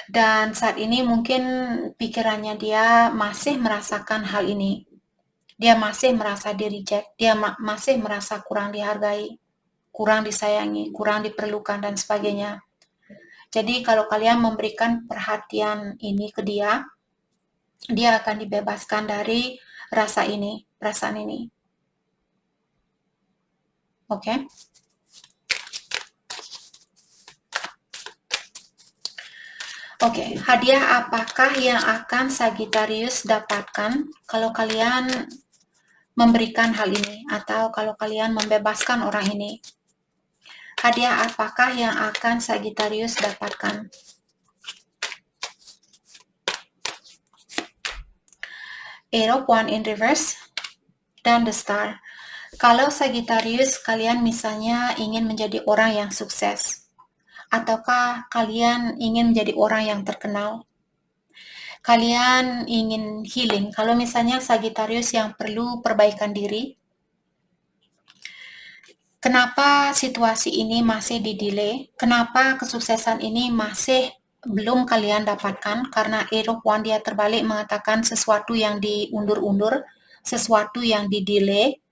Dan saat ini mungkin pikirannya dia masih merasakan hal ini. Dia masih merasa di reject, dia masih merasa kurang dihargai, kurang disayangi, kurang diperlukan, dan sebagainya. Jadi kalau kalian memberikan perhatian ini ke dia akan dibebaskan dari rasa ini, perasaan ini. Oke. Oke, hadiah apakah yang akan Sagittarius dapatkan kalau kalian memberikan hal ini atau kalau kalian membebaskan orang ini? Hadiah apakah yang akan Sagittarius dapatkan? Eight of Wands in reverse dan the Star. Kalau Sagittarius, kalian misalnya ingin menjadi orang yang sukses, ataukah kalian ingin menjadi orang yang terkenal, kalian ingin healing. Kalau misalnya Sagittarius yang perlu perbaikan diri, kenapa situasi ini masih di-delay? Kenapa kesuksesan ini masih belum kalian dapatkan? Karena Eight of Wands dia terbalik mengatakan sesuatu yang diundur-undur, sesuatu yang di-delay.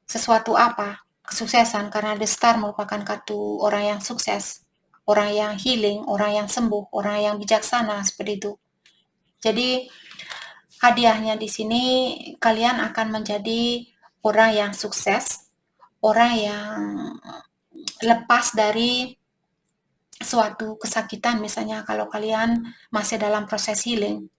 Sesuatu apa? Kesuksesan, karena The Star merupakan kartu orang yang sukses, orang yang healing, orang yang sembuh, orang yang bijaksana, seperti itu. Jadi hadiahnya di sini kalian akan menjadi orang yang sukses, orang yang lepas dari suatu kesakitan, misalnya kalau kalian masih dalam proses healing.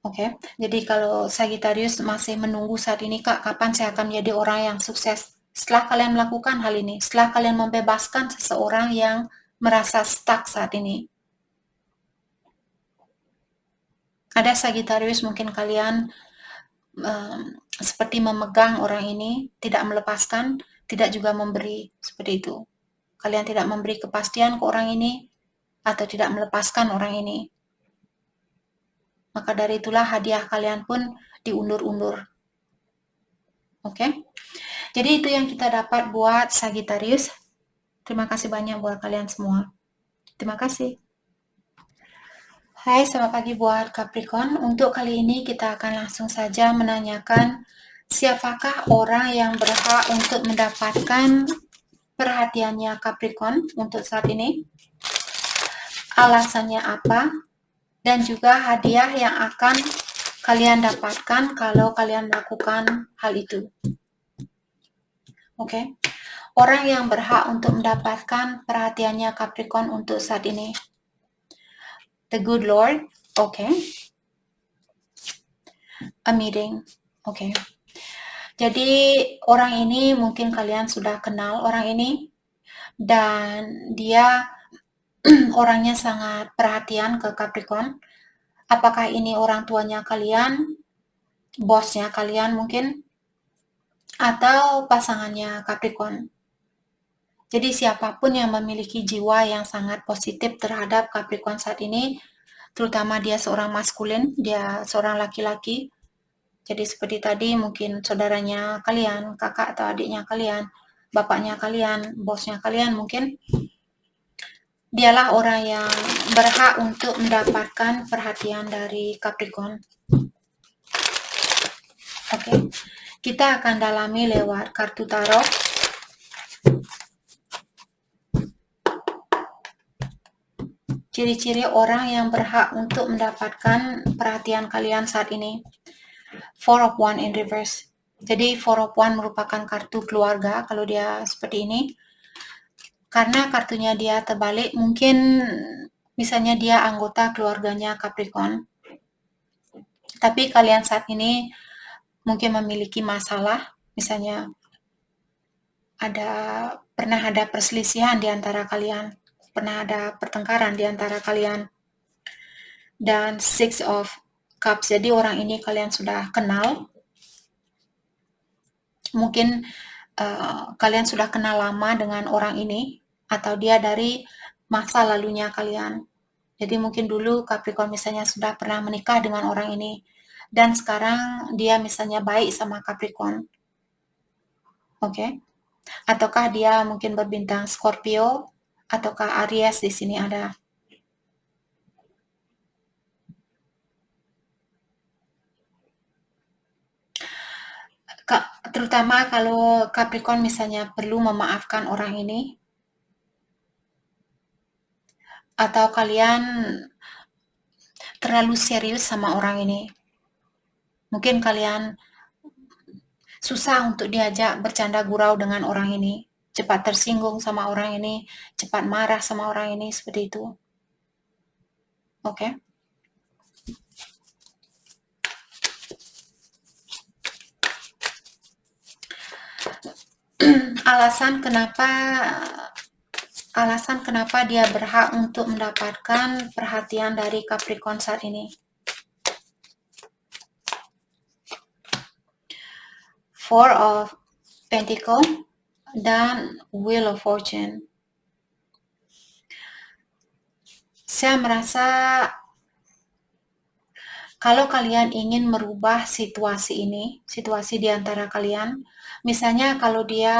Oke, jadi kalau Sagittarius masih menunggu saat ini, Kak, kapan saya akan menjadi orang yang sukses? Setelah kalian melakukan hal ini, setelah kalian membebaskan seseorang yang merasa stuck saat ini. Ada Sagittarius, mungkin kalian seperti memegang orang ini, tidak melepaskan, tidak juga memberi, seperti itu. Kalian tidak memberi kepastian ke orang ini, atau tidak melepaskan orang ini. Maka dari itulah hadiah kalian pun diundur-undur. Oke? Jadi itu yang kita dapat buat Sagittarius. Terima kasih banyak buat kalian semua. Terima kasih. Hai, selamat pagi buat Capricorn. Untuk kali ini kita akan langsung saja menanyakan siapakah orang yang berhak untuk mendapatkan perhatiannya Capricorn untuk saat ini, alasannya apa, dan juga hadiah yang akan kalian dapatkan kalau kalian melakukan hal itu. Oke, orang yang berhak untuk mendapatkan perhatiannya Capricorn untuk saat ini. The Good Lord, oke. A meeting, oke. Jadi orang ini mungkin kalian sudah kenal orang ini, dan dia orangnya sangat perhatian ke Capricorn. Apakah ini orang tuanya kalian, bosnya kalian mungkin, atau pasangannya Capricorn. Jadi siapapun yang memiliki jiwa yang sangat positif terhadap Capricorn saat ini, terutama dia seorang maskulin, dia seorang laki-laki. Jadi seperti tadi mungkin saudaranya kalian, kakak atau adiknya kalian, bapaknya kalian, bosnya kalian mungkin. Dialah orang yang berhak untuk mendapatkan perhatian dari Capricorn. Oke, kita akan dalami lewat kartu tarot. Ciri-ciri orang yang berhak untuk mendapatkan perhatian kalian saat ini. Four of Wands in reverse. Jadi Four of Wands merupakan kartu keluarga kalau dia seperti ini. Karena kartunya dia terbalik, mungkin misalnya dia anggota keluarganya Capricorn. Tapi kalian saat ini mungkin memiliki masalah, misalnya pernah ada perselisihan di antara kalian, pernah ada pertengkaran di antara kalian. Dan Six of Cups, jadi orang ini kalian sudah kenal. Mungkin kalian sudah kenal lama dengan orang ini, atau dia dari masa lalunya kalian. Jadi mungkin dulu Capricorn misalnya sudah pernah menikah dengan orang ini, dan sekarang dia misalnya baik sama Capricorn. Oke. Ataukah dia mungkin berbintang Scorpio, ataukah Aries di sini ada. Terutama kalau Capricorn misalnya perlu memaafkan orang ini, atau kalian terlalu serius sama orang ini. Mungkin kalian susah untuk diajak bercanda gurau dengan orang ini. cepat tersinggung sama orang ini, cepat marah sama orang ini, seperti itu. Oke. Alasan kenapa dia berhak untuk mendapatkan perhatian dari Capricorn saat ini. Four of Pentacle dan Wheel of Fortune. Saya merasa kalau kalian ingin merubah situasi ini, situasi di antara kalian, misalnya kalau dia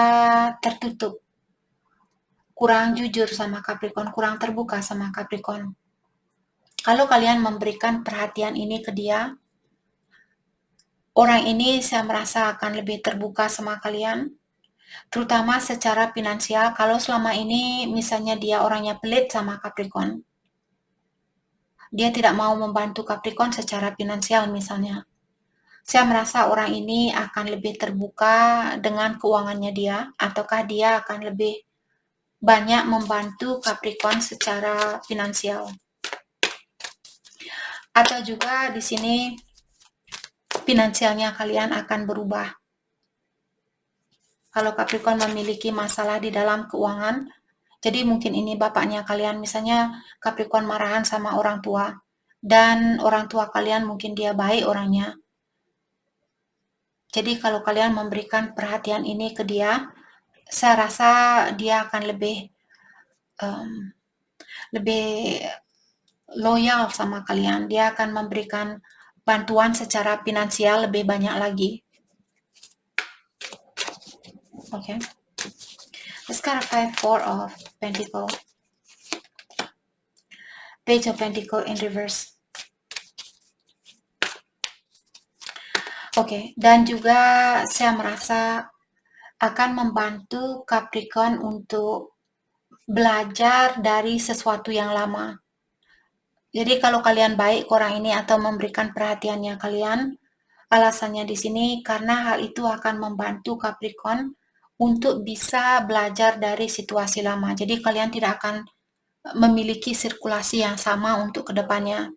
tertutup, kurang jujur sama Capricorn, kurang terbuka sama Capricorn. Kalau kalian memberikan perhatian ini ke dia, orang ini saya merasa akan lebih terbuka sama kalian, terutama secara finansial. Kalau selama ini misalnya dia orangnya pelit sama Capricorn, dia tidak mau membantu Capricorn secara finansial misalnya, saya merasa orang ini akan lebih terbuka dengan keuangannya dia, ataukah dia akan lebih banyak membantu Capricorn secara finansial. Atau juga di sini finansialnya kalian akan berubah. Kalau Capricorn memiliki masalah di dalam keuangan, jadi mungkin ini bapaknya kalian, misalnya Capricorn marahan sama orang tua, dan orang tua kalian mungkin dia baik orangnya. Jadi kalau kalian memberikan perhatian ini ke dia, saya rasa dia akan lebih loyal sama kalian. Dia akan memberikan bantuan secara finansial lebih banyak lagi. Oke. Sekarang Four of Pentacle. Page of Pentacle in reverse. Oke, dan juga saya merasa akan membantu Capricorn untuk belajar dari sesuatu yang lama. Jadi kalau kalian baik ke orang ini atau memberikan perhatiannya kalian, alasannya di sini karena hal itu akan membantu Capricorn untuk bisa belajar dari situasi lama. Jadi kalian tidak akan memiliki sirkulasi yang sama untuk kedepannya.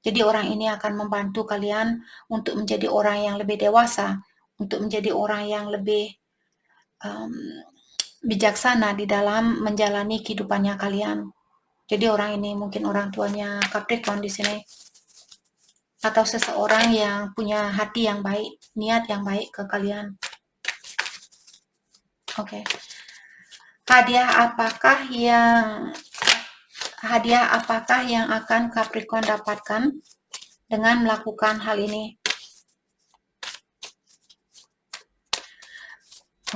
Jadi orang ini akan membantu kalian untuk menjadi orang yang lebih dewasa, untuk menjadi orang yang lebih bijaksana di dalam menjalani kehidupannya kalian. Jadi orang ini mungkin orang tuanya Capricorn di sini, atau seseorang yang punya hati yang baik, niat yang baik ke kalian. Oke. Hadiah apakah yang akan Capricorn dapatkan dengan melakukan hal ini?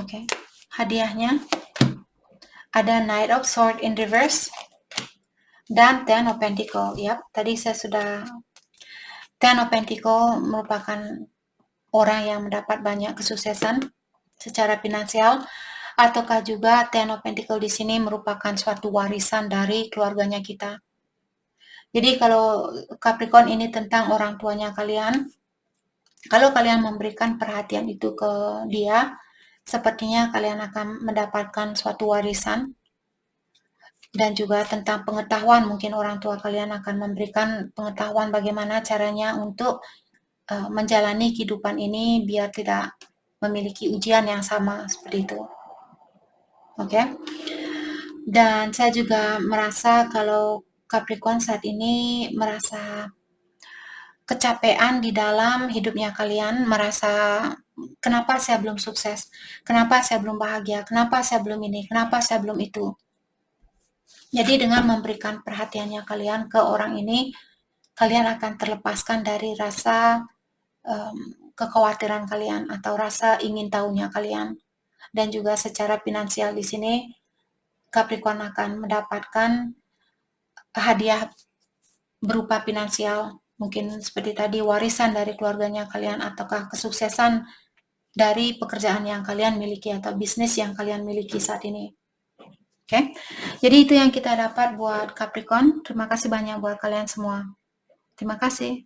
Oke. Hadiahnya ada Knight of Swords in reverse dan Ten of Pentacles. Yap, tadi saya sudah. Ten of Pentacles merupakan orang yang mendapat banyak kesuksesan secara finansial, ataukah juga Ten of Pentacles di sini merupakan suatu warisan dari keluarganya kita. Jadi kalau Capricorn ini tentang orang tuanya kalian, kalau kalian memberikan perhatian itu ke dia, sepertinya kalian akan mendapatkan suatu warisan. Dan juga tentang pengetahuan, mungkin orang tua kalian akan memberikan pengetahuan bagaimana caranya untuk menjalani kehidupan ini biar tidak memiliki ujian yang sama seperti itu. Oke. Dan saya juga merasa kalau Capricorn saat ini merasa kecapean di dalam hidupnya kalian, merasa kenapa saya belum sukses, kenapa saya belum bahagia, kenapa saya belum ini, kenapa saya belum itu. Jadi dengan memberikan perhatiannya kalian ke orang ini, kalian akan terlepaskan dari rasa kekhawatiran kalian atau rasa ingin tahunya kalian. Dan juga secara finansial di sini, Capricorn akan mendapatkan hadiah berupa finansial. Mungkin seperti tadi warisan dari keluarganya kalian, ataukah kesuksesan dari pekerjaan yang kalian miliki atau bisnis yang kalian miliki saat ini. Oke, jadi itu yang kita dapat buat Capricorn. Terima kasih banyak buat kalian semua. Terima kasih.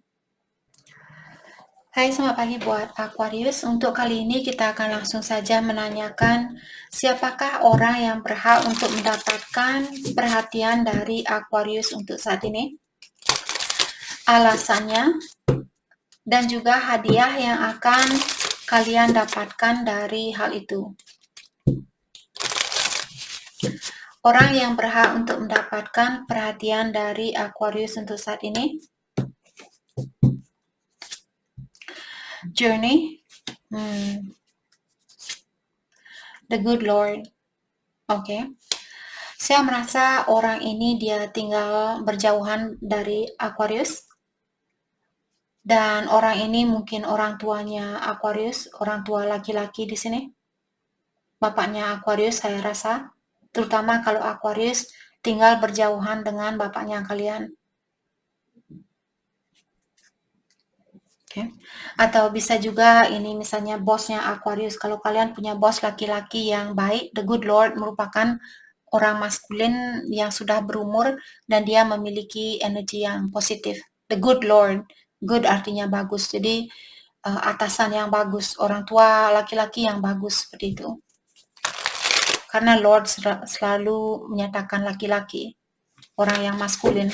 Hai, selamat pagi buat Aquarius. Untuk kali ini kita akan langsung saja menanyakan siapakah orang yang berhak untuk mendapatkan perhatian dari Aquarius untuk saat ini, alasannya, dan juga hadiah yang akan kalian dapatkan dari hal itu. Orang yang berhak untuk mendapatkan perhatian dari Aquarius untuk saat ini, Journey, The Good Lord. Oke. Saya merasa orang ini dia tinggal berjauhan dari Aquarius. Dan orang ini mungkin orang tuanya Aquarius, orang tua laki-laki di sini. Bapaknya Aquarius saya rasa, terutama kalau Aquarius tinggal berjauhan dengan bapaknya kalian. Okay. Atau bisa juga ini misalnya bosnya Aquarius. Kalau kalian punya bos laki-laki yang baik, The Good Lord merupakan orang maskulin yang sudah berumur dan dia memiliki energi yang positif. The Good Lord, good artinya bagus. Jadi atasan yang bagus, orang tua laki-laki yang bagus seperti itu. Karena Lord selalu menyatakan laki-laki, orang yang maskulin.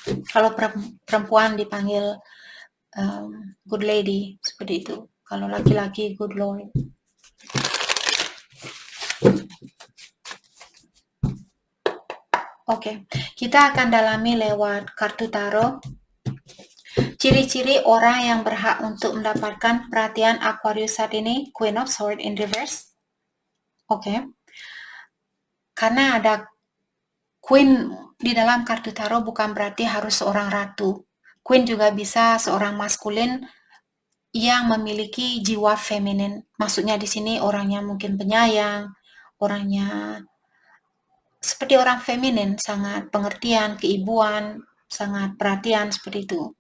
Kalau perempuan dipanggil good lady, seperti itu. Kalau laki-laki, good lord. Oke, kita akan dalami lewat kartu tarot. Ciri-ciri orang yang berhak untuk mendapatkan perhatian Aquarius saat ini, Queen of Swords in reverse. Oke. Karena ada Queen di dalam kartu tarot bukan berarti harus seorang ratu. Queen juga bisa seorang maskulin yang memiliki jiwa feminin. Maksudnya di sini orangnya mungkin penyayang, orangnya seperti orang feminin, sangat pengertian, keibuan, sangat perhatian seperti itu.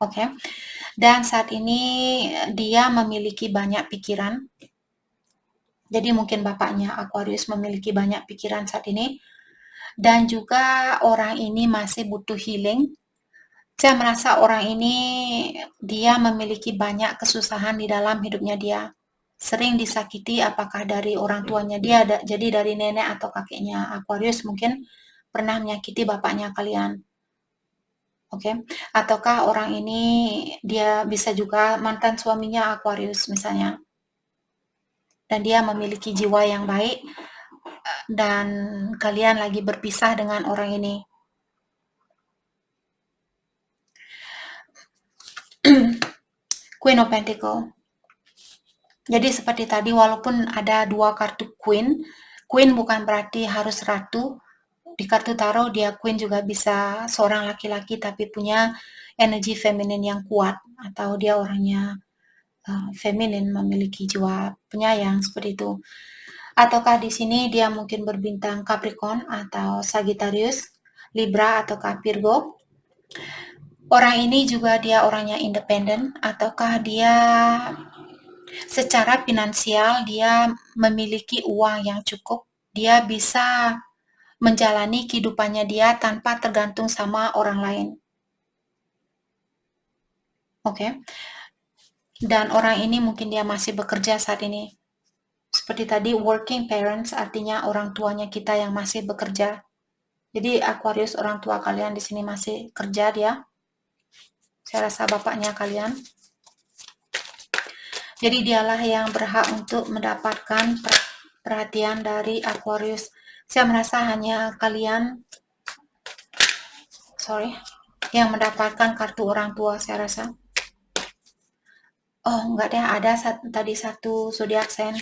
Oke. Dan saat ini dia memiliki banyak pikiran. Jadi mungkin bapaknya Aquarius memiliki banyak pikiran saat ini. Dan juga orang ini masih butuh healing. Saya merasa orang ini dia memiliki banyak kesusahan di dalam hidupnya dia. Sering disakiti apakah dari orang tuanya dia, jadi dari nenek atau kakeknya Aquarius mungkin pernah menyakiti bapaknya kalian. Oke. Ataukah orang ini dia bisa juga mantan suaminya Aquarius misalnya. Dan dia memiliki jiwa yang baik dan kalian lagi berpisah dengan orang ini. Queen of Pentacle. Jadi seperti tadi walaupun ada dua kartu Queen, Queen bukan berarti harus ratu. Di kartu tarot dia Queen juga bisa seorang laki-laki tapi punya energi feminin yang kuat atau dia orangnya feminin, memiliki jiwa penyayang seperti itu. Ataukah di sini dia mungkin berbintang Capricorn atau Sagittarius, Libra atau Virgo. Orang ini juga dia orangnya independen ataukah dia secara finansial dia memiliki uang yang cukup, dia bisa menjalani kehidupannya dia tanpa tergantung sama orang lain. Oke. Dan orang ini mungkin dia masih bekerja saat ini. Seperti tadi working parents artinya orang tuanya kita yang masih bekerja. Jadi Aquarius orang tua kalian di sini masih kerja dia. Saya rasa bapaknya kalian. Jadi dialah yang berhak untuk mendapatkan perhatian dari Aquarius. Saya merasa hanya kalian yang mendapatkan kartu orang tua, saya rasa. Oh, enggak deh, ada tadi satu zodiac sign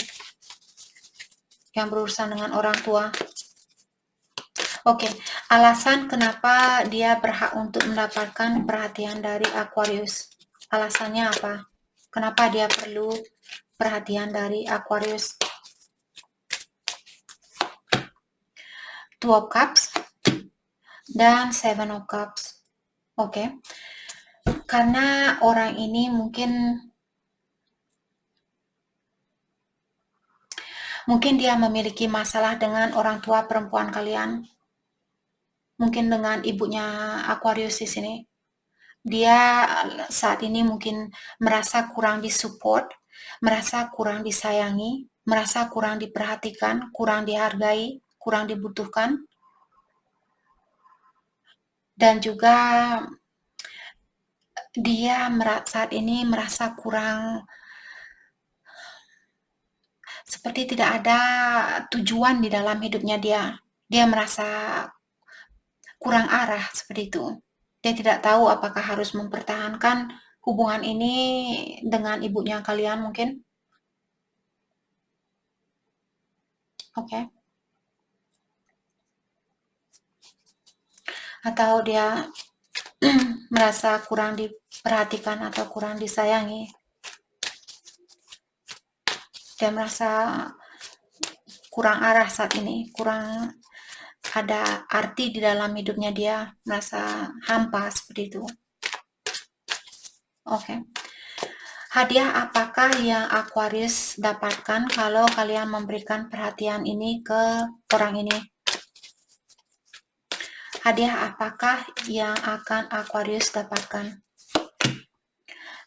yang berurusan dengan orang tua. Oke, alasan kenapa dia berhak untuk mendapatkan perhatian dari Aquarius. Alasannya apa? Kenapa dia perlu perhatian dari Aquarius? Two of Cups dan Seven of Cups. Oke. Karena orang ini mungkin dia memiliki masalah dengan orang tua perempuan kalian. Mungkin dengan ibunya Aquarius di sini. dia saat ini mungkin merasa kurang disupport, merasa kurang disayangi, merasa kurang diperhatikan, kurang dihargai, kurang dibutuhkan, dan juga dia saat ini merasa kurang, seperti tidak ada tujuan di dalam hidupnya dia. Dia merasa kurang arah seperti itu. Dia tidak tahu apakah harus mempertahankan hubungan ini dengan ibunya kalian mungkin. Oke. Atau dia merasa kurang diperhatikan atau kurang disayangi. Dia merasa kurang arah saat ini, kurang ada arti di dalam hidupnya, dia merasa hampa seperti itu. Oke. Hadiah apakah yang Aquarius dapatkan kalau kalian memberikan perhatian ini ke orang ini? Hadiah apakah yang akan Aquarius dapatkan?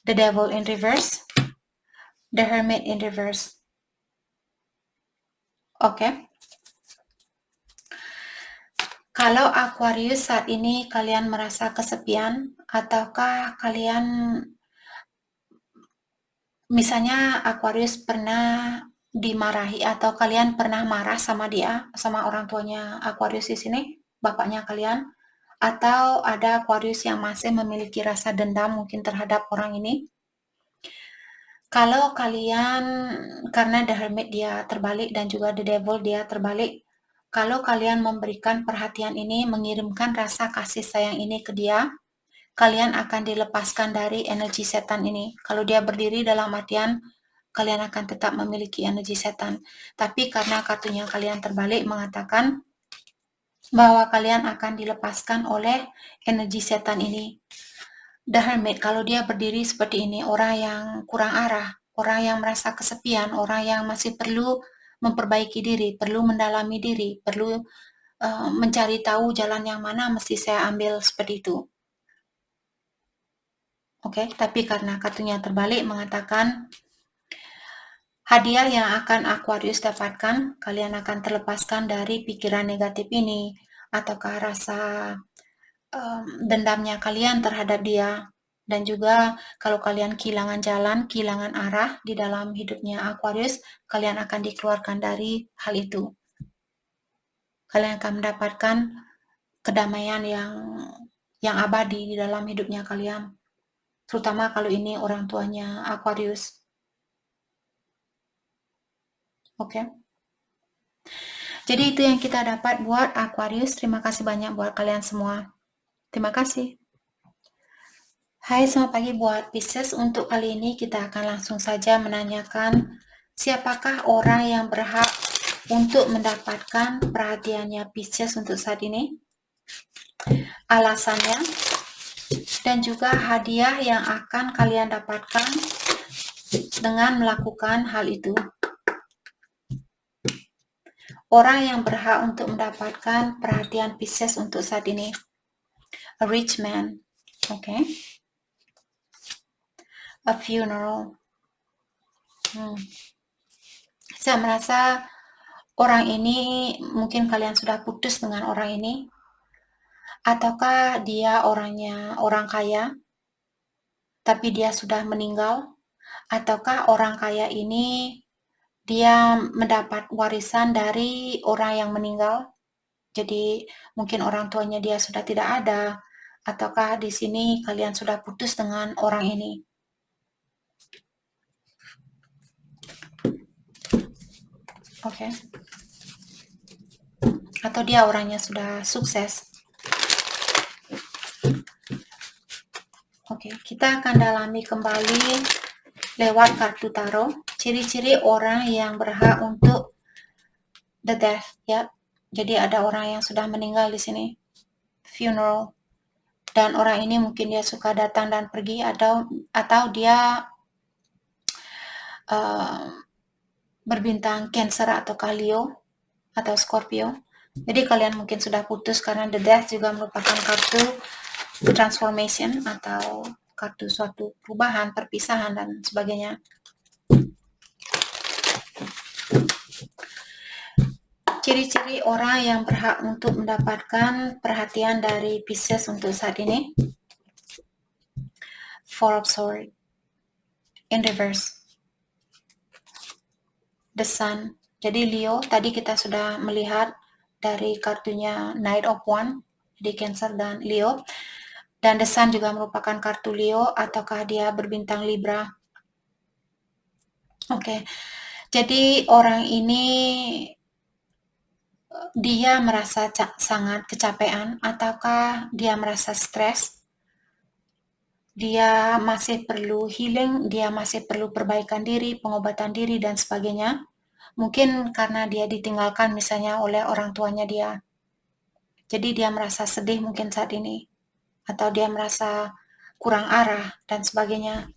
The Devil in reverse, The Hermit in reverse. Oke. Kalau Aquarius saat ini kalian merasa kesepian, ataukah kalian, misalnya Aquarius pernah dimarahi atau kalian pernah marah sama dia, sama orang tuanya Aquarius di sini, bapaknya kalian, atau ada Aquarius yang masih memiliki rasa dendam mungkin terhadap orang ini. Kalau kalian, karena The Hermit dia terbalik dan juga The Devil dia terbalik, kalau kalian memberikan perhatian ini, mengirimkan rasa kasih sayang ini ke dia, kalian akan dilepaskan dari energi setan ini. Kalau dia berdiri dalam artian, kalian akan tetap memiliki energi setan. Tapi karena kartunya kalian terbalik mengatakan bahwa kalian akan dilepaskan oleh energi setan ini. The Hermit, kalau dia berdiri seperti ini, orang yang kurang arah, orang yang merasa kesepian, orang yang masih perlu memperbaiki diri, perlu mendalami diri, perlu mencari tahu jalan yang mana mesti saya ambil seperti itu. Oke, tapi karena kartunya terbalik mengatakan hadiah yang akan Aquarius dapatkan, kalian akan terlepaskan dari pikiran negatif ini, ataukah rasa dendamnya kalian terhadap dia. Dan juga kalau kalian kehilangan jalan, kehilangan arah di dalam hidupnya Aquarius, kalian akan dikeluarkan dari hal itu. Kalian akan mendapatkan kedamaian yang abadi di dalam hidupnya kalian. Terutama kalau ini orang tuanya Aquarius. Oke. Jadi itu yang kita dapat buat Aquarius. Terima kasih banyak buat kalian semua. Terima kasih. Hai, selamat pagi buat Pisces. Untuk kali ini kita akan langsung saja menanyakan siapakah orang yang berhak untuk mendapatkan perhatiannya Pisces untuk saat ini, alasannya, dan juga hadiah yang akan kalian dapatkan dengan melakukan hal itu. Orang yang berhak untuk mendapatkan perhatian Pisces untuk saat ini, a rich man. Okay. A funeral. Saya merasa orang ini, mungkin kalian sudah putus dengan orang ini, ataukah dia orang kaya, tapi dia sudah meninggal, ataukah orang kaya ini dia mendapat warisan dari orang yang meninggal, jadi mungkin orang tuanya dia sudah tidak ada, ataukah di sini kalian sudah putus dengan orang ini. Oke. Atau dia orangnya sudah sukses. Oke, kita akan dalami kembali lewat kartu tarot ciri-ciri orang yang berhak untuk the death, ya. Jadi ada orang yang sudah meninggal di sini, funeral, dan orang ini mungkin dia suka datang dan pergi, atau dia berbintang Cancer atau Leo atau Scorpio. Jadi kalian mungkin sudah putus karena the death juga merupakan kartu transformation atau kartu suatu perubahan, perpisahan, dan sebagainya. Ciri-ciri orang yang berhak untuk mendapatkan perhatian dari Pisces untuk saat ini. Four of Swords in reverse. The Sun. Jadi Leo, tadi kita sudah melihat dari kartunya Knight of Wands, jadi Cancer dan Leo. Dan The Sun juga merupakan kartu Leo, ataukah dia berbintang Libra. Oke. Jadi orang ini dia merasa sangat kecapean, ataukah dia merasa stres, dia masih perlu healing, dia masih perlu perbaikan diri, pengobatan diri, dan sebagainya. Mungkin karena dia ditinggalkan misalnya oleh orang tuanya dia. Jadi dia merasa sedih mungkin saat ini. Atau dia merasa kurang arah, dan sebagainya.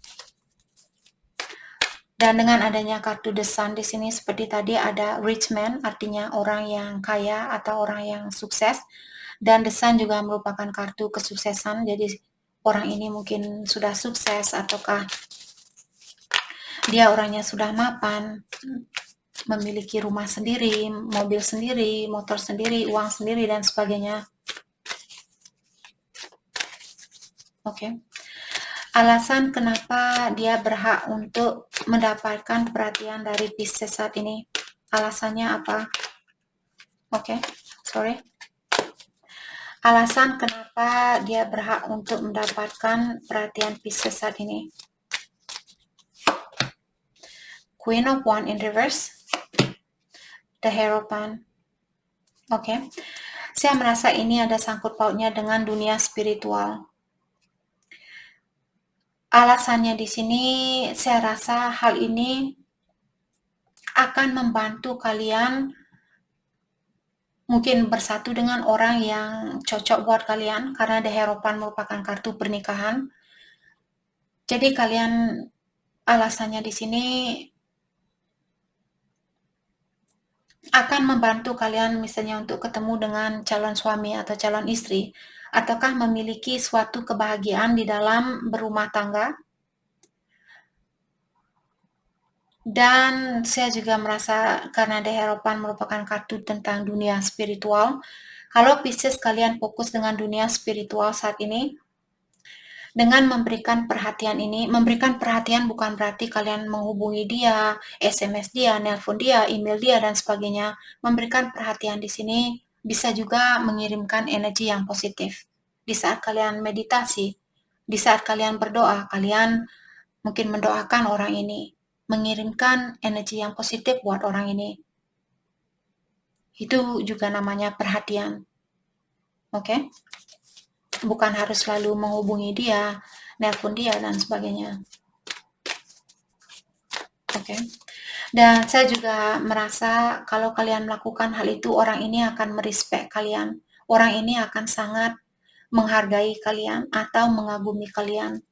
Dan dengan adanya kartu The Sun di sini seperti tadi ada rich man, artinya orang yang kaya atau orang yang sukses. Dan The Sun juga merupakan kartu kesuksesan, jadi orang ini mungkin sudah sukses ataukah dia orangnya sudah mapan, memiliki rumah sendiri, mobil sendiri, motor sendiri, uang sendiri, dan sebagainya. Oke. Alasan kenapa dia berhak untuk mendapatkan perhatian dari Pisces saat ini. Alasannya apa? Oke, sorry. Alasan kenapa dia berhak untuk mendapatkan perhatian Pisces saat ini. Queen of Wands in reverse. The Hierophant. Oke. Saya merasa ini ada sangkut pautnya dengan dunia spiritual. Alasannya di sini saya rasa hal ini akan membantu kalian mungkin bersatu dengan orang yang cocok buat kalian, karena The Hierophant merupakan kartu pernikahan. Jadi kalian, alasannya di sini akan membantu kalian misalnya untuk ketemu dengan calon suami atau calon istri, ataukah memiliki suatu kebahagiaan di dalam berumah tangga. Dan saya juga merasa karena The Hierophant merupakan kartu tentang dunia spiritual, kalau Pisces kalian fokus dengan dunia spiritual saat ini, dengan memberikan perhatian ini, memberikan perhatian bukan berarti kalian menghubungi dia, SMS dia, nelpon dia, email dia, dan sebagainya. Memberikan perhatian di sini bisa juga mengirimkan energi yang positif. Di saat kalian meditasi, di saat kalian berdoa, kalian mungkin mendoakan orang ini, mengirimkan energi yang positif buat orang ini. Itu juga namanya perhatian. Oke? Bukan harus selalu menghubungi dia, nelpon dia, dan sebagainya. Oke. Dan saya juga merasa kalau kalian melakukan hal itu, orang ini akan merespek kalian. Orang ini akan sangat menghargai kalian atau mengagumi kalian.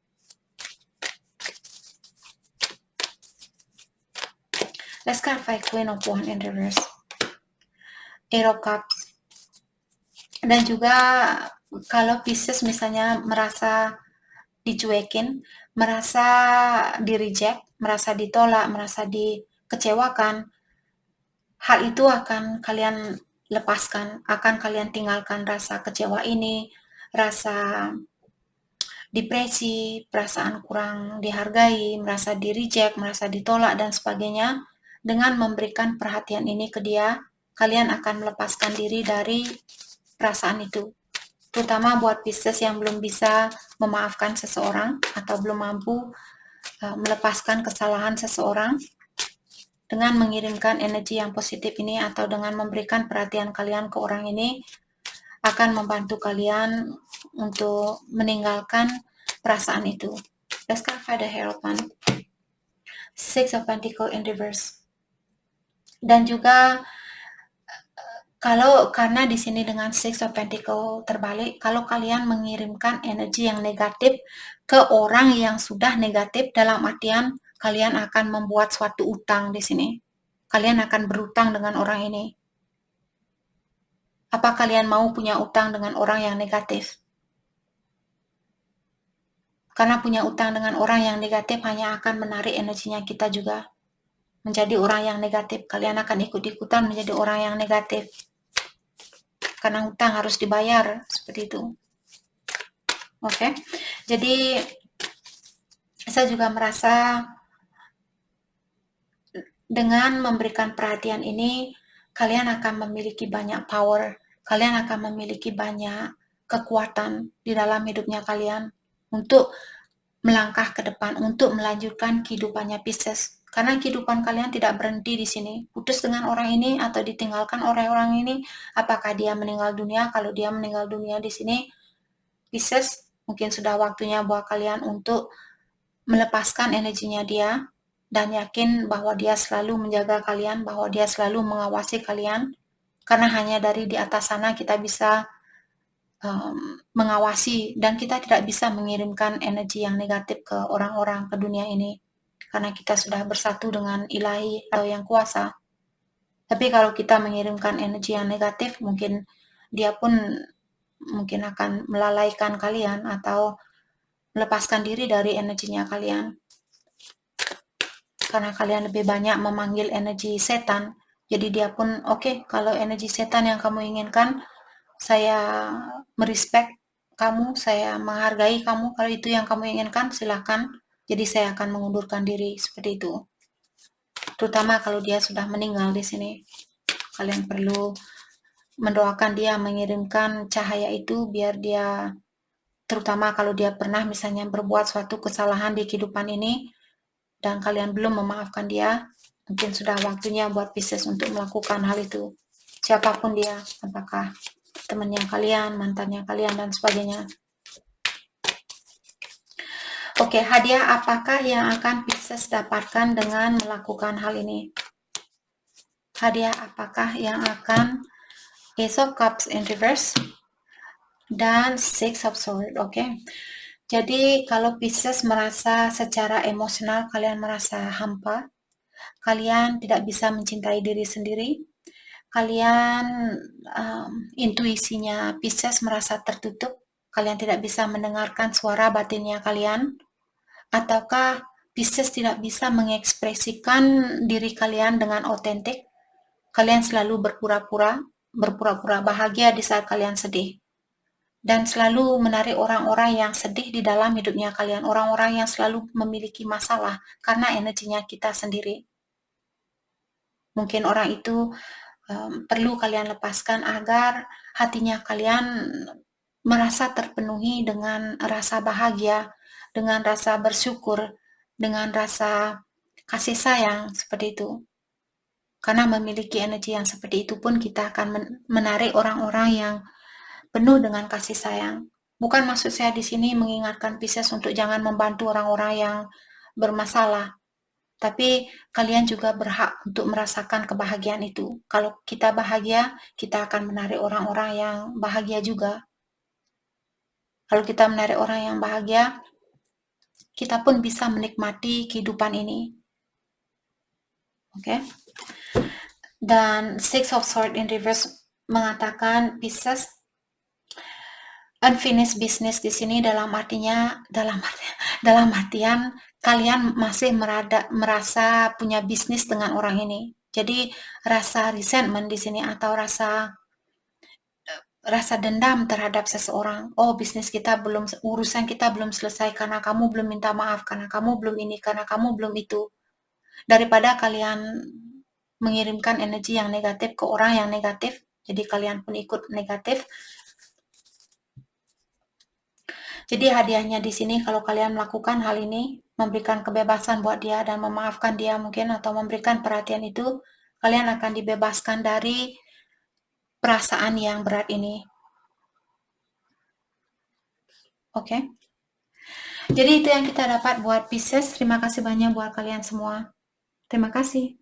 Let's clarify Queen of Wands in reverse. Eight of Cups. Dan juga kalau Pisces misalnya merasa dicuekin, merasa di-reject, merasa ditolak, merasa dikecewakan, hal itu akan kalian lepaskan, akan kalian tinggalkan rasa kecewa ini, rasa depresi, perasaan kurang dihargai, merasa di-reject, merasa ditolak, dan sebagainya. Dengan memberikan perhatian ini ke dia, kalian akan melepaskan diri dari perasaan itu. Terutama buat Pisces yang belum bisa memaafkan seseorang atau belum mampu melepaskan kesalahan seseorang, dengan mengirimkan energi yang positif ini atau dengan memberikan perhatian kalian ke orang ini akan membantu kalian untuk meninggalkan perasaan itu. Let's clarify the Hierophant. Six of Pentacles in reverse. Dan juga karena di sini dengan Six of Pentacles terbalik, kalau kalian mengirimkan energi yang negatif ke orang yang sudah negatif, dalam artian kalian akan membuat suatu utang di sini. Kalian akan berutang dengan orang ini. Apa kalian mau punya utang dengan orang yang negatif? Karena punya utang dengan orang yang negatif hanya akan menarik energinya kita juga. Menjadi orang yang negatif. Kalian akan ikut-ikutan menjadi orang yang negatif. Karena hutang harus dibayar. Seperti itu. Oke. Jadi, saya juga merasa dengan memberikan perhatian ini, kalian akan memiliki banyak power. Kalian akan memiliki banyak kekuatan di dalam hidupnya kalian untuk melangkah ke depan, untuk melanjutkan kehidupannya Pisces. Karena kehidupan kalian tidak berhenti di sini. Putus dengan orang ini atau ditinggalkan oleh orang ini, apakah dia meninggal dunia? Kalau dia meninggal dunia di sini, Pisces, mungkin sudah waktunya buat kalian untuk melepaskan energinya dia dan yakin bahwa dia selalu menjaga kalian, bahwa dia selalu mengawasi kalian. Karena hanya dari di atas sana kita bisa mengawasi dan kita tidak bisa mengirimkan energi yang negatif ke orang-orang ke dunia ini karena kita sudah bersatu dengan ilahi atau yang kuasa. Tapi kalau kita mengirimkan energi yang negatif, mungkin dia pun mungkin akan melalaikan kalian atau melepaskan diri dari energinya kalian. Karena kalian lebih banyak memanggil energi setan, jadi dia pun oke, kalau energi setan yang kamu inginkan, saya merespek kamu, saya menghargai kamu, kalau itu yang kamu inginkan silahkan, jadi saya akan mengundurkan diri, seperti itu. Terutama kalau dia sudah meninggal di sini, kalian perlu mendoakan dia, mengirimkan cahaya itu biar dia, terutama kalau dia pernah misalnya berbuat suatu kesalahan di kehidupan ini dan kalian belum memaafkan dia, mungkin sudah waktunya buat Pisces untuk melakukan hal itu. Siapapun dia, apakah temannya kalian, mantannya kalian, dan sebagainya. Oke, hadiah apakah yang akan Pisces dapatkan dengan melakukan hal ini? Hadiah apakah yang akan Ace of Cups in reverse dan Six of Swords, oke? Jadi kalau Pisces merasa secara emosional kalian merasa hampa, kalian tidak bisa mencintai diri sendiri, kalian intuisinya Pisces merasa tertutup, kalian tidak bisa mendengarkan suara batinnya kalian, ataukah Pisces tidak bisa mengekspresikan diri kalian dengan otentik, kalian selalu berpura-pura bahagia di saat kalian sedih, dan selalu menarik orang-orang yang sedih di dalam hidupnya kalian, orang-orang yang selalu memiliki masalah karena energinya kita sendiri. Mungkin orang itu perlu kalian lepaskan agar hatinya kalian merasa terpenuhi dengan rasa bahagia, dengan rasa bersyukur, dengan rasa kasih sayang, seperti itu. Karena memiliki energi yang seperti itu pun kita akan menarik orang-orang yang penuh dengan kasih sayang. Bukan maksud saya di sini mengingatkan Pisces untuk jangan membantu orang-orang yang bermasalah, tapi kalian juga berhak untuk merasakan kebahagiaan itu. Kalau kita bahagia, kita akan menarik orang-orang yang bahagia juga. Kalau kita menarik orang yang bahagia, kita pun bisa menikmati kehidupan ini. Oke? Dan Six of Swords in reverse mengatakan Pisces unfinished business di sini dalam artian kalian masih merasa punya bisnis dengan orang ini. Jadi rasa resentment di sini atau rasa dendam terhadap seseorang. Oh, urusan kita belum selesai karena kamu belum minta maaf, karena kamu belum ini, karena kamu belum itu. Daripada kalian mengirimkan energi yang negatif ke orang yang negatif, jadi kalian pun ikut negatif. Jadi hadiahnya di sini kalau kalian melakukan hal ini, memberikan kebebasan buat dia dan memaafkan dia mungkin atau memberikan perhatian itu, kalian akan dibebaskan dari perasaan yang berat ini. Oke? Jadi itu yang kita dapat buat Pisces. Terima kasih banyak buat kalian semua. Terima kasih.